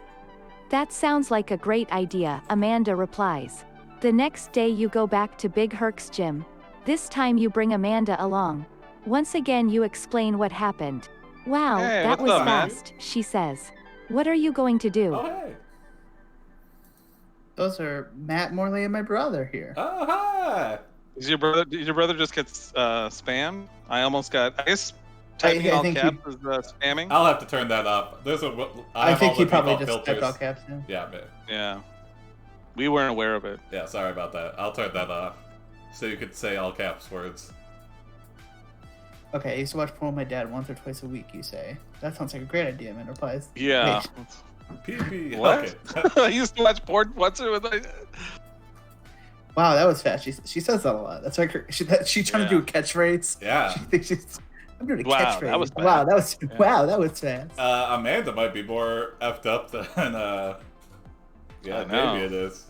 That sounds like a great idea, Amanda replies. The next day you go back to Big Herc's gym. This time you bring Amanda along. Once again you explain what happened. Wow, Hey, that what's was up, man? fast, she says. What are you going to do? Oh, hey. Those are Matt Morley and my brother here. Oh, hi. Did your brother just get spammed? I guess I typing all think caps is spamming. I'll have to turn that up. I think he probably just filters. typed all caps. Yeah, man. Yeah. We weren't aware of it. Yeah, sorry about that. I'll turn that off. So you could say all caps words. Okay, I used to watch porn with my dad once or twice a week, you say. That sounds like a great idea, man. Replies. Yeah. PP. What? Okay. I used to watch porn once with Wow, that was fast. She says that a lot. That's like she's trying to do a catchphrase. Yeah. She thinks she's. I'm doing a Wow, catchphrase. that was wow, that was yeah. wow, that was fast. Amanda might be more effed up than yeah, maybe it is.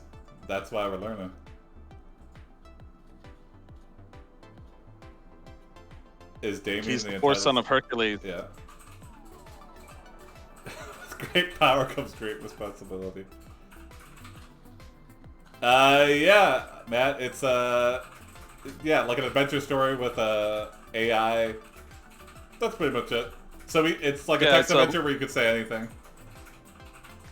That's why we're learning. Is Damien He's the the fourth son of Hercules. Yeah. With great power comes great responsibility. Yeah, Matt, it's yeah, like an adventure story with AI. That's pretty much it. So it's like a text adventure where you could say anything.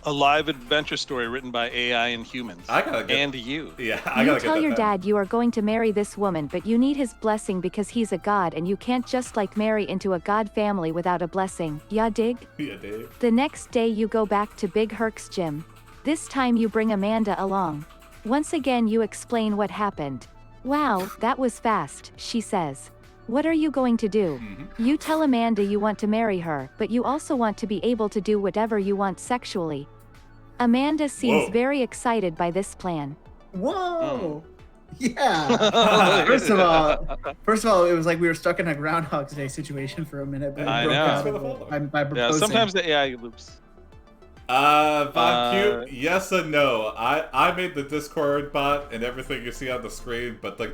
A live adventure story written by AI and humans. I gotta get and you. Yeah, I gotta get tell that your down. dad you are going to marry this woman, but you need his blessing because he's a god and you can't just like marry into a god family without a blessing. Ya dig? Yeah, Dave. The next day you go back to Big Herc's gym. This time you bring Amanda along. Once again you explain what happened. Wow, that was fast, she says. What are you going to do? You tell Amanda you want to marry her, but you also want to be able to do whatever you want sexually. Amanda seems very excited by this plan. Whoa! Yeah. First of all, it was like we were stuck in a Groundhog's Day situation for a minute. But I broke know. out of it by Yeah, proposing. sometimes the AI loops. Von Cute, yes and no. I made the Discord bot and everything you see on the screen, but the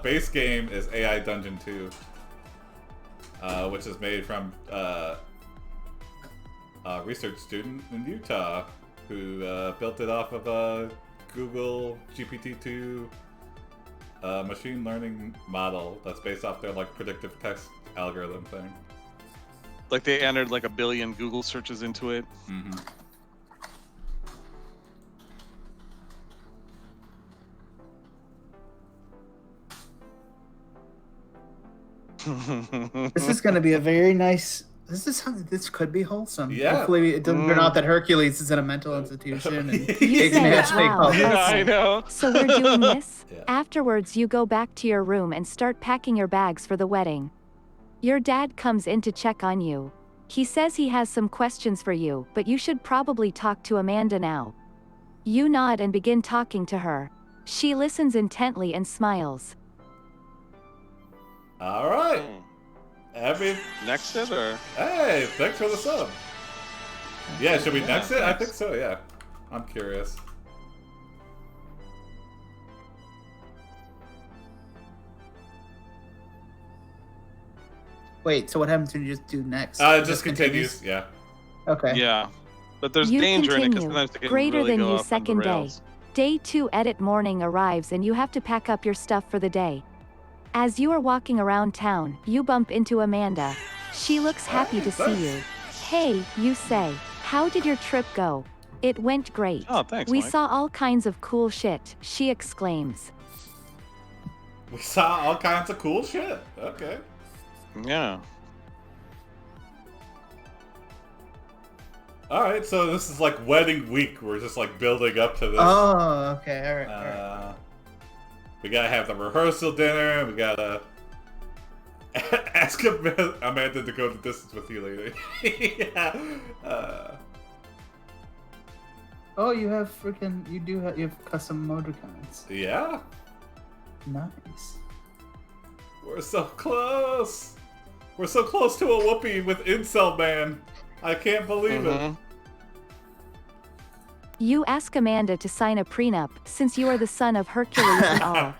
base game is AI Dungeon 2, which is made from a research student in Utah who built it off of a Google GPT-2 machine learning model that's based off their like predictive text algorithm thing. Like they entered like 1 billion Google searches into it. Mm-hmm. This is going to be a very nice. This could be wholesome. Yeah. Hopefully, it doesn't turn out that Hercules is in a mental institution. And You say, wow, Yeah, that's- I know. So we're doing this? Yeah. Afterwards you go back to your room and start packing your bags for the wedding. Your dad comes in to check on you. He says he has some questions for you, but you should probably talk to Amanda now. You nod and begin talking to her. She listens intently and smiles. All right. Next it or? Hey, thanks for the sub. Yeah, should we next it? I think so, yeah. I'm curious. wait, so what happens when you just do next? It just continues, yeah. Okay. Yeah. But there's You danger in it because continue. sometimes it can Greater really than go you off on the second day. rails. Day 2 edit morning arrives and you have to pack up your stuff for the day. As you are walking around town, you bump into Amanda. She looks happy to see you. Hey, you say. How did your trip go? It went great. Oh, thanks, We Mike. saw all kinds of cool shit, she exclaims. We saw all kinds of cool shit. Okay. Yeah. Alright, so this is like wedding week. We're just like building up to this. Oh, okay. All right. All right. We gotta have the rehearsal dinner. We gotta ask Amanda to go the distance with you later. Yeah. Oh, you have freaking. You have custom emoticons. Yeah. Nice. We're so close. We're so close to a whoopee with Incel Man. I can't believe it. You ask Amanda to sign a prenup, since you are the son of Hercules and all.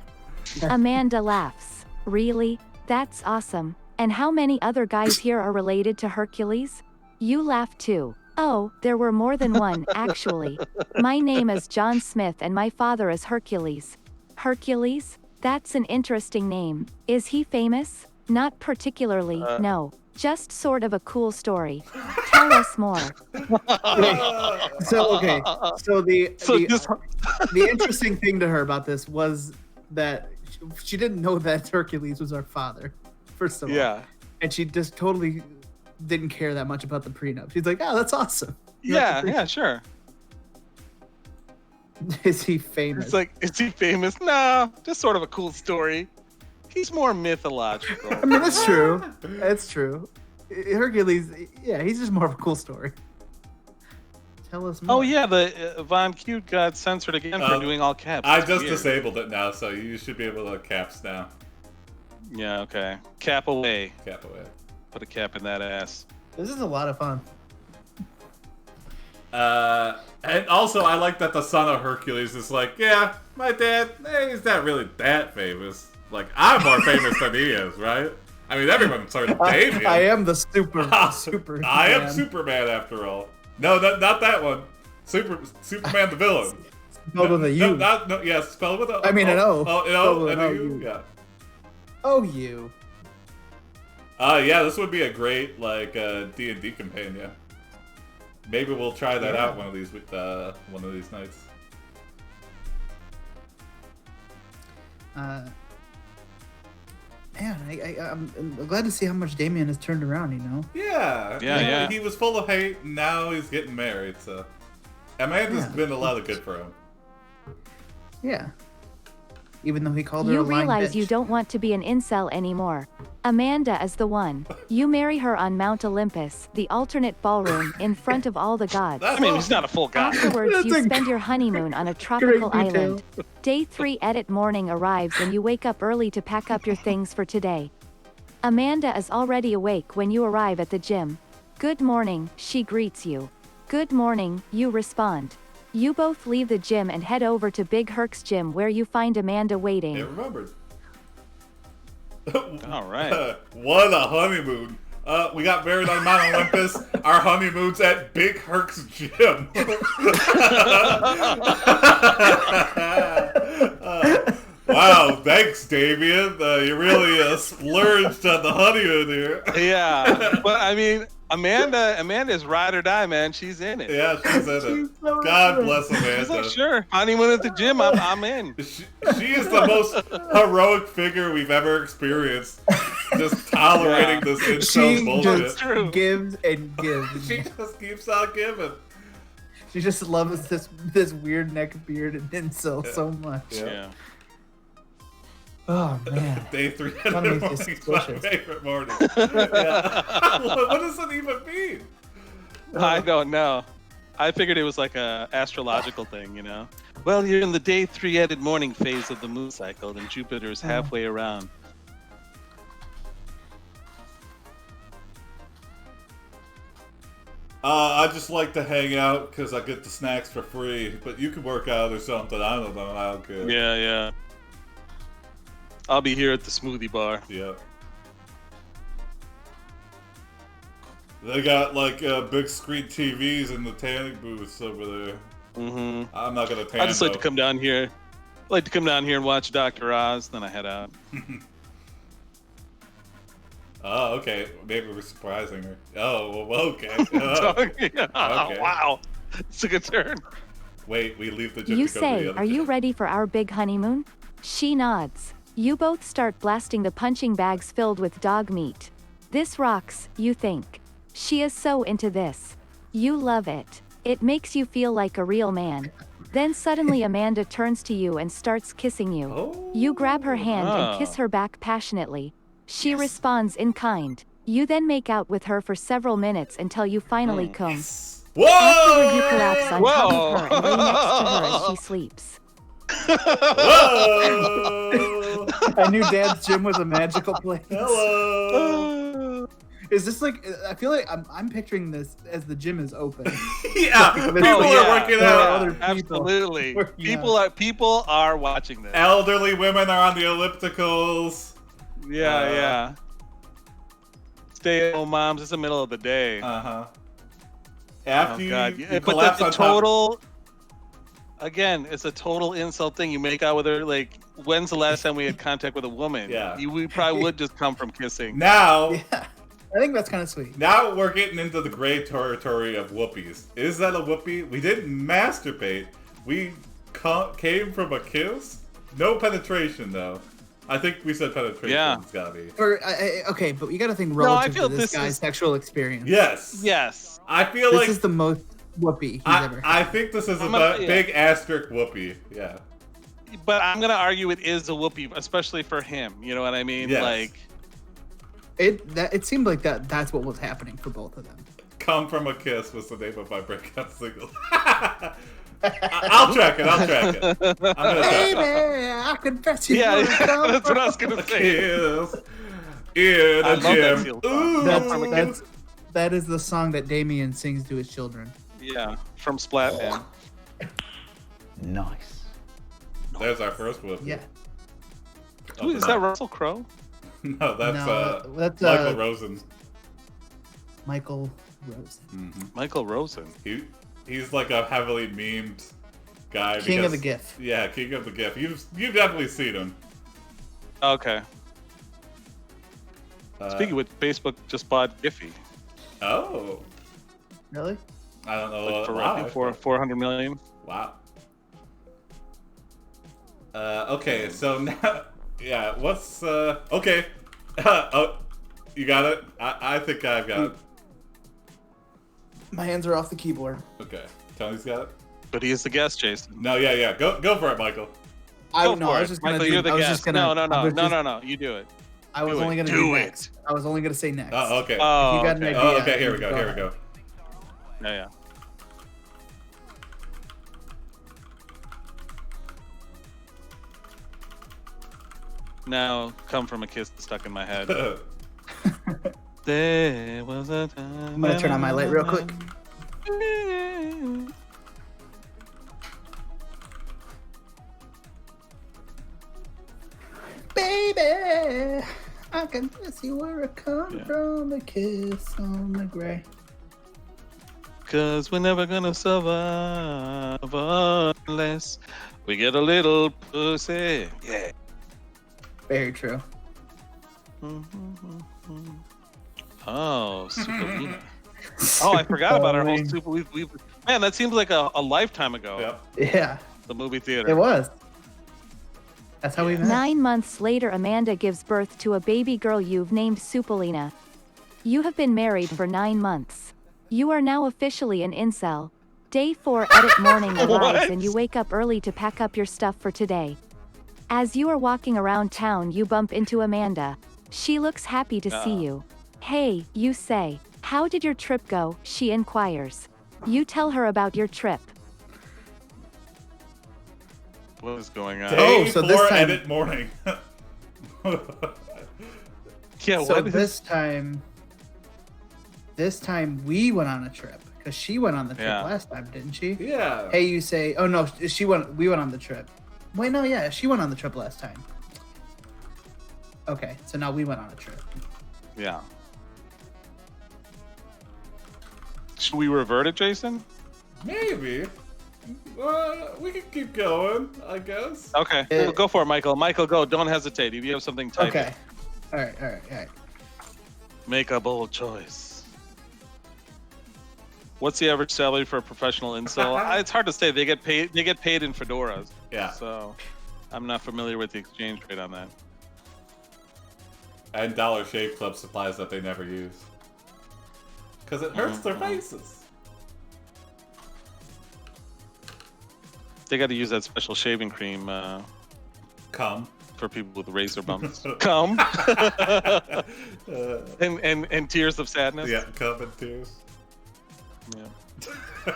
Amanda laughs. Really? That's awesome. And how many other guys here are related to Hercules? You laugh too. Oh, there were more than one, actually. My name is John Smith and my father is Hercules. Hercules? That's an interesting name. Is he famous? Not particularly, no. Just sort of a cool story. Tell us more. So the interesting thing to her about this was that she didn't know that Hercules was our father, first of all. Yeah. And she just totally didn't care that much about the prenup. She's like, oh, that's awesome. Yeah, sure. Is he famous? It's like, is he famous? No, just sort of a cool story. He's more mythological. I mean, that's true. That's true. Hercules, yeah, he's just more of a cool story. Tell us more. Oh yeah, the Von Cute got censored again for doing all caps. I just disabled it now, so you should be able to caps now. Yeah, okay. Cap away. Cap away. Put a cap in that ass. This is a lot of fun. And also, I like that the son of Hercules is like, yeah, my dad, he's not really that famous. Like, I'm more famous than he is, right? I mean, everyone's heard of Damien. I am the super. I am Superman after all. No, not that one. Superman the villain. Spelled with a U. No, yes, spelled with a. I mean an O. Oh, an O. Yeah. Oh, you. Yeah, this would be a great like D&D companion. Maybe we'll try that out one of these nights. Man, I'm glad to see how much Damien has turned around, you know? Yeah. He was full of hate, and now he's getting married, so... Amanda's been a lot of good for him. Yeah. Even though he called her a You lying realize bitch. you don't want to be an incel anymore. Amanda is the one. You marry her on Mount Olympus, the alternate ballroom, in front of all the gods. I mean, he's not a full god. Afterwards, you spend your honeymoon on a tropical island. Day 3 edit morning arrives and you wake up early to pack up your things for today. Amanda is already awake when you arrive at the gym. Good morning, she greets you. Good morning, you respond. You both leave the gym and head over to Big Herc's gym where you find Amanda waiting. I remembered. All right. What a honeymoon. We got married on Mount Olympus. Our honeymoon's at Big Herc's gym. Wow, thanks, Damien. You really splurged on the honeymoon here. Yeah, but I mean, Amanda's ride or die, man. She's in it. Yeah, she's in it. God bless Amanda. She's like, sure, honeymoon at the gym, I'm in. She is the most heroic figure we've ever experienced. Just tolerating this incel bullshit. She just gives and gives. She just keeps on giving. She just loves this weird neck beard and incel so much. Yeah. Oh man. Day 3 in the morning is my favorite morning. Yeah. What does it even mean? I don't know. I figured it was like a astrological thing, you know. Well, you're in the day 3 edit morning phase of the moon cycle, and Jupiter's halfway around. I just like to hang out because I get the snacks for free. But you can work out or something. I don't know. I don't care. Yeah. I'll be here at the smoothie bar. Yeah. They got like big screen TVs in the tanning booths over there. Mm-hmm. I'm not gonna tan. I just like to come down here. I like to come down here and watch Dr. Oz, then I head out. Oh, okay. Maybe we're surprising her. Oh, well, okay. Oh. Okay. Wow. It's a good turn. Wait, we leave the gym You to go to the say, other are you gym. ready for our big honeymoon? She nods. You both start blasting the punching bags filled with dog meat. This rocks, you think. She is so into this. You love it. It makes you feel like a real man. Then suddenly Amanda turns to you and starts kissing you. Oh. You grab her hand and kiss her back passionately. She responds in kind. You then make out with her for several minutes until you finally come. Whoa! Afterward, you collapse on top of her and lay next to her as she sleeps. Whoa! I knew Dad's gym was a magical place. Hello! Is this like? I feel like I'm picturing this as the gym is open. Yeah, people are working out. Other people. Absolutely. People are watching this. Elderly women are on the ellipticals. Yeah. Stay-at-home moms. It's the middle of the day. After you But collapse the on total. Again, it's a total insult thing. You make out with her, like when's the last time we had contact with a woman? Yeah. We probably would just come from kissing. Now, Yeah, I think that's kind of sweet. now we're getting into the gray territory of whoopies. Is that a whoopie? We didn't masturbate. We came from a kiss. No penetration though. I think we said penetration. Yeah. It's gotta be. Okay, but you got to think No, I relative feel to this this guy's is- sexual experience. Yes. Yes. I feel This like is the most whoopee he's ever had. I think this is Yeah. big asterisk whoopee. Yeah. But I'm gonna argue it is a whoopee, especially for him. You know what I mean? Yes. Like, It seemed like that's what was happening for both of them. Come from a kiss was the name of my breakout single. I'll track it. I'm gonna Baby, I confess you. yeah, wanna that's what I was gonna say. kiss in I a love that gym. field Ooh. That is the song that Damien sings to his children. Yeah, from Splatman. Nice. There's our first whoopee. Yeah. Ooh, is that Russell Crowe? No, that's that's Michael Rosen. Michael Rosen. Mm-hmm. Michael Rosen. He's like a heavily memed guy. King of because- the GIF. Yeah, King of the GIF. You've definitely seen him. Okay. Speaking of which, Facebook just bought Giphy. Oh, Really? I don't know. Like, for I think wow. 400 million. Wow. Okay, so now, yeah, what's okay? Oh, you got it. I think I've got it. My hands are off the keyboard. Okay, Tony's got it. But he is the guest, Jason. No, yeah. Go for it, Michael. Go No, for I it. was just gonna Michael, do, you're the I was guest. just gonna, No. You do it. I was Do only it. gonna Do do it. next. I was only gonna say next. Oh, okay. Oh, you got an okay. idea. Oh, okay. Here we go. Yeah. Now, come from a kiss stuck in my head. There was a time. I'm gonna turn on my light real quick. Baby, I can see where it come from. A kiss on the gray. Cause we're never gonna survive unless we get a little pussy. Yeah. Very true. Oh, Superlina. Oh, I forgot about our whole Super. Man, that seems like a lifetime ago. Yep. Yeah, The movie theater. it was. That's how we met. 9 months later, Amanda gives birth to a baby girl you've named Superlina. You have been married for 9 months. You are now officially an incel. Day 4 edit morning arrives and you wake up early to pack up your stuff for today. As you are walking around town, you bump into Amanda. She looks happy to see you. Hey, you say. How did your trip go? She inquires. You tell her about your trip. What is going on? Day so 4 this time- edit morning. Yeah, So what is this time we went on a trip because she went on the trip Yeah. last time, didn't she? Yeah. Hey, you say. Oh no, we went on the trip. Wait, no, yeah, she went on the trip last time. Okay, so now we went on a trip. Yeah. Should we revert it, Jason? Maybe. We can keep going, I guess. Okay. Well, go for it, Michael. Michael, go. Don't hesitate. If you have something, type Okay. it. All right. Make a bold choice. What's the average salary for a professional incel? It's hard to say. They get paid. They get paid in fedoras. Yeah. So, I'm not familiar with the exchange rate on that. And Dollar Shave Club supplies that they never use. Because it hurts their faces. They got to use that special shaving cream Come. for people with razor bumps. Come. and tears of sadness. Yeah, come and tears. Yeah.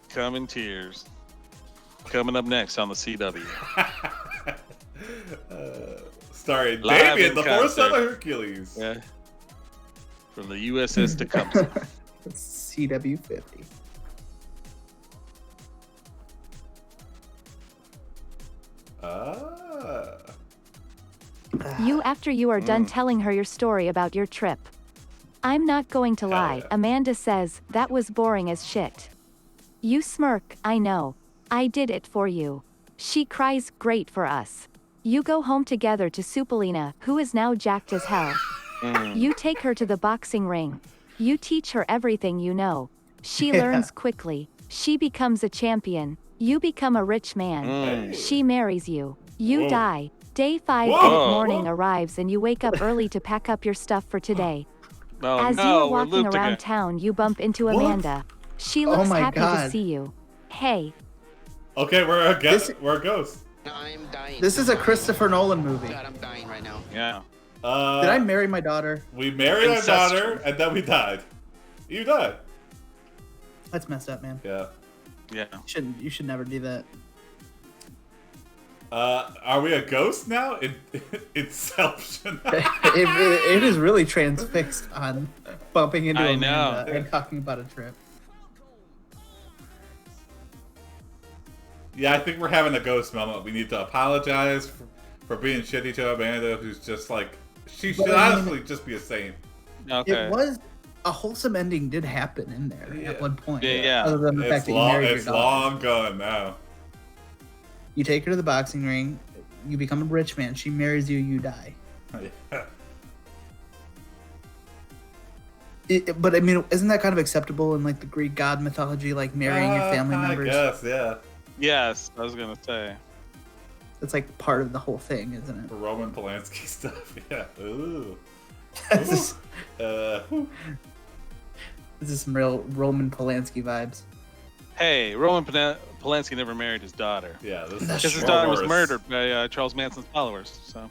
Come in tears. Coming up next on the CW. Starring Live Damien, in the fourth son concert. of Hercules. Yeah. From the USS Tecumseh. CW50. Ah. You after you are done telling her your story about your trip. I'm not going to lie, yeah. Amanda says, that was boring as shit. You smirk, I know. I did it for you. She cries, great for us. You go home together to Supolina, who is now jacked as hell. You take her to the boxing ring. You teach her everything you know. She learns quickly. She becomes a champion. You become a rich man. She marries you. You die. Day 5 morning arrives and you wake up early to pack up your stuff for today. As you are walking around town, you bump into Amanda. She looks happy to see you. Hey. Okay, we're a ghost. I'm dying. This is a Christopher Nolan movie. God, I'm dying right now. Yeah. Did I marry my daughter? We married our daughter, and then we died. You died. That's messed up, man. Yeah. Yeah. You should never do that. Are we a ghost now? Inception. it is really transfixed on bumping into I Amanda know. and talking about a trip. Yeah, I think we're having a ghost moment. We need to apologize for being shitty to Amanda, who's just like, she should honestly just be a saint. Okay. It was a wholesome ending did happen in there at one point. Yeah. Other than the fact that you married your daughter. Long gone now. You take her to the boxing ring. You become a rich man. She marries you. You die. Yeah. But I mean, isn't that kind of acceptable in like the Greek god mythology, like marrying your family members? I guess, yeah. Yes, I was gonna say. It's like part of the whole thing, isn't it? Roman Polanski stuff, yeah. Ooh. This Ooh. is some real Roman Polanski vibes. Hey, Roman Polanski never married his daughter. Yeah, this is Because his daughter was murdered by Charles Manson's followers. So.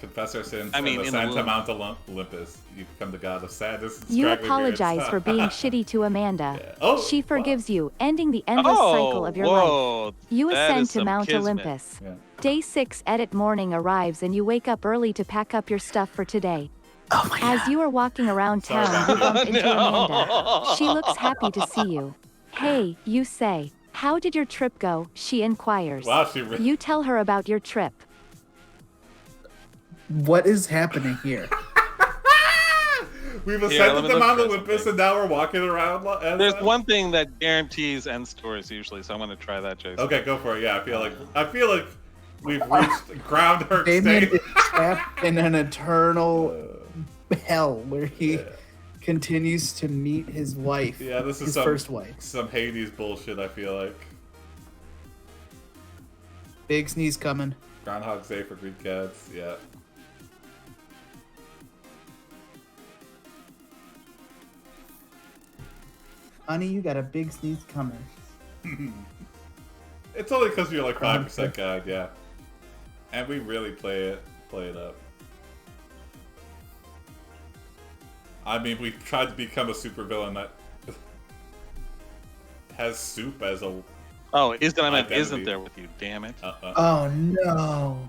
Confess our sins. I mean, in in the the Santa womb. Mount Olympus. You become the god of sadness. And You scraggly apologize beards. for being shitty to Amanda. Yeah. Oh, She forgives wow. you, ending the endless cycle of your life. You that ascend is to some Mount kismet. Olympus. Yeah. Day 6 edit morning arrives and you wake up early to pack up your stuff for today. Oh my As you are walking around Sorry town, about you bump into Amanda. She looks happy to see you. Hey, you say. How did your trip go? She inquires. Wow, she really... You tell her about your trip. What is happening here? We've let ascended me to look Mount for Olympus something. and now we're walking around. There's one thing that guarantees end stories usually, so I'm gonna try that, Jason. Okay, go for it. Yeah, I feel like we've reached groundwork Damien state. is trapped in an eternal hell where he continues to meet his wife. Yeah, this is his some first wife. some Hades bullshit. I feel like Big sneeze coming. Groundhog Day for Greek cats. Yeah. Honey, you got a big sneeze coming. It's only because you're like 5% guide, yeah. And we really play it up. I mean, we tried to become a supervillain that has soup as a. Oh, isn't Identity. there with you? Damn it. Oh no.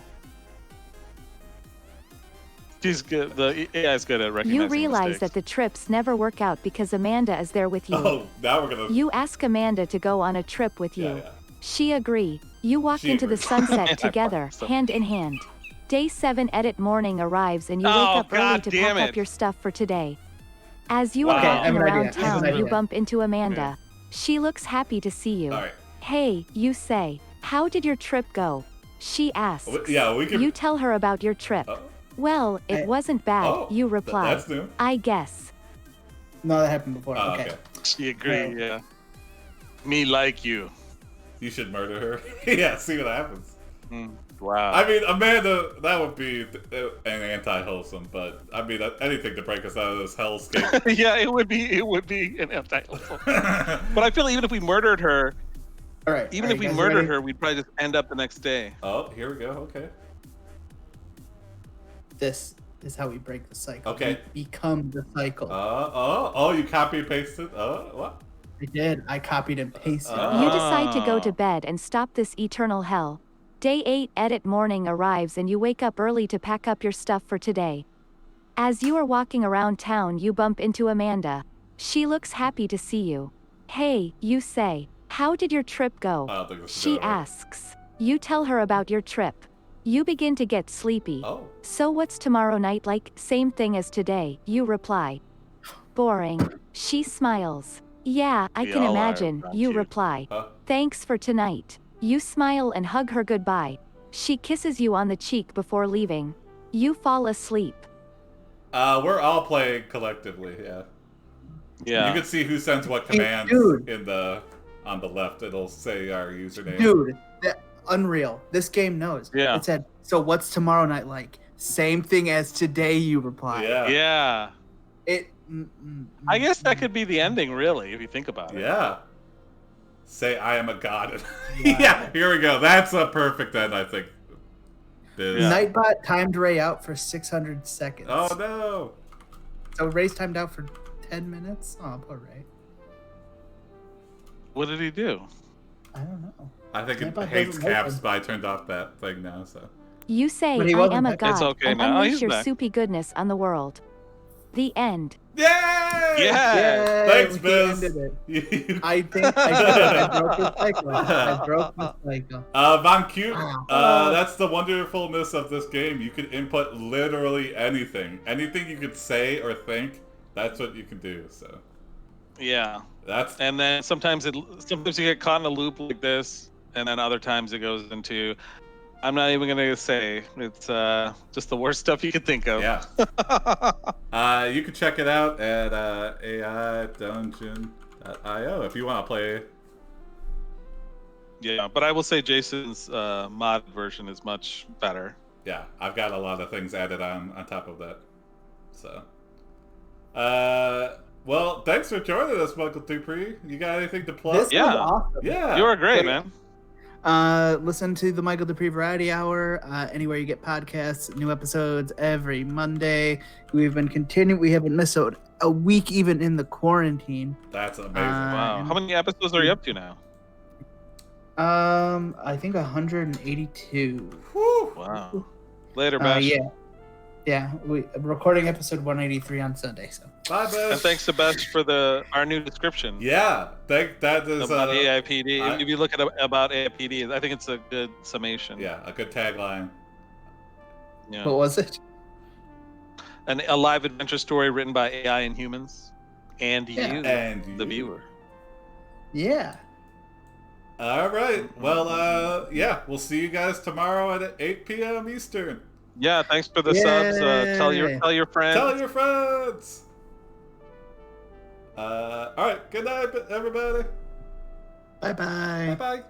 She's good. The AI's good at recognizing You realize mistakes. that the trips never work out because Amanda is there with you. Oh, now we're gonna. You ask Amanda to go on a trip with you. Yeah. She agree. You walk She into the agrees. sunset together, So- hand in hand. Day 7 edit morning arrives and you wake Oh, up early God to damn pack up it. your stuff for today. As you Wow. are Okay, I walking have an around idea. I have an town, you idea. bump into Amanda. Yeah. She looks happy to see you. All right. Hey, you say. How did your trip go? She asks. Yeah, we can. You tell her about your trip. Well, it wasn't bad, Oh, you reply. that's new. I guess. No, that happened before. Oh, okay. okay. She agreed. Yeah. Me like you. You should murder her. Yeah, see what happens. Wow. I mean, Amanda, that would be an anti-wholesome, but I mean, anything to break us out of this hellscape. Yeah, it would be an anti-wholesome. But I feel even if we murdered her, All right. even if we murdered her, we'd probably just end up the next day. Oh, here we go. Okay. This is how we break the cycle. Okay. We become the cycle. You copy and pasted. What? I did. I copied and pasted. You decide to go to Oh. bed and stop this eternal hell. Day 8 edit morning arrives and you wake up early to pack up your stuff for today. As you are walking around town, you bump into Amanda. She looks happy to see you. Hey, you say. How did your trip go? I don't think this is She gonna work. asks. You tell her about your trip. You begin to get sleepy. Oh. So what's tomorrow night like? Same thing as today, you reply. Boring. She smiles. Yeah, I We can all are imagine, around you you. reply. Huh? Thanks for tonight. You smile and hug her goodbye. She kisses you on the cheek before leaving. You fall asleep. We're all playing collectively, yeah. Yeah. You can see who sends what commands on the left. It'll say our username. Dude, unreal. This game knows. Yeah. It said, so what's tomorrow night like? Same thing as today, you reply. Yeah. Yeah. I guess that could be the ending, really, if you think about it. Yeah. Say I am a god. Yeah, here we go. That's a perfect end, I think. Nightbot timed Ray out for 600 seconds. Oh, no. So Ray's timed out for 10 minutes? Oh, poor Ray. What did he do? I don't know. I think it hates caps, but I turned off that thing now, so. You say, I am a god, and unleash your soupy goodness on the world. The end. Yay! Yeah! Thanks, Biz. I think I broke the cycle. I broke the cycle. Von Cute, that's the wonderfulness of this game. You can input literally anything. Anything you could say or think, that's what you can do, so. Yeah. And then sometimes you get caught in a loop like this, and then other times it goes into, I'm not even gonna say. It's just the worst stuff you could think of. Yeah. You can check it out at aidungeon.io if you want to play. Yeah, but I will say Jason's mod version is much better. Yeah, I've got a lot of things added on top of that. So, well, thanks for joining us, Michael Duprey. You got anything to plug? This was awesome. Yeah. You were great, man. Listen to the Michael Duprey Variety Hour anywhere you get podcasts. New episodes every Monday. We've been continuing. We haven't missed a week even in the quarantine. That's amazing. Wow. How many episodes are you up to now? I think 182. Whew. Wow. Later, Bash. Yeah. We're recording episode 183 on Sunday. So. Bye, Bash. And thanks to Bash for our new description. Yeah, that is about AiPD. If you look at about AiPD, I think it's a good summation. Yeah, a good tagline. Yeah. What was it? A live adventure story written by AI and humans, and you, the viewer. Yeah. All right. Well, we'll see you guys tomorrow at 8 p.m. Eastern. Yeah, thanks for the subs. Tell your friends. Tell your friends. All right. Good night, everybody. Bye-bye. Bye-bye.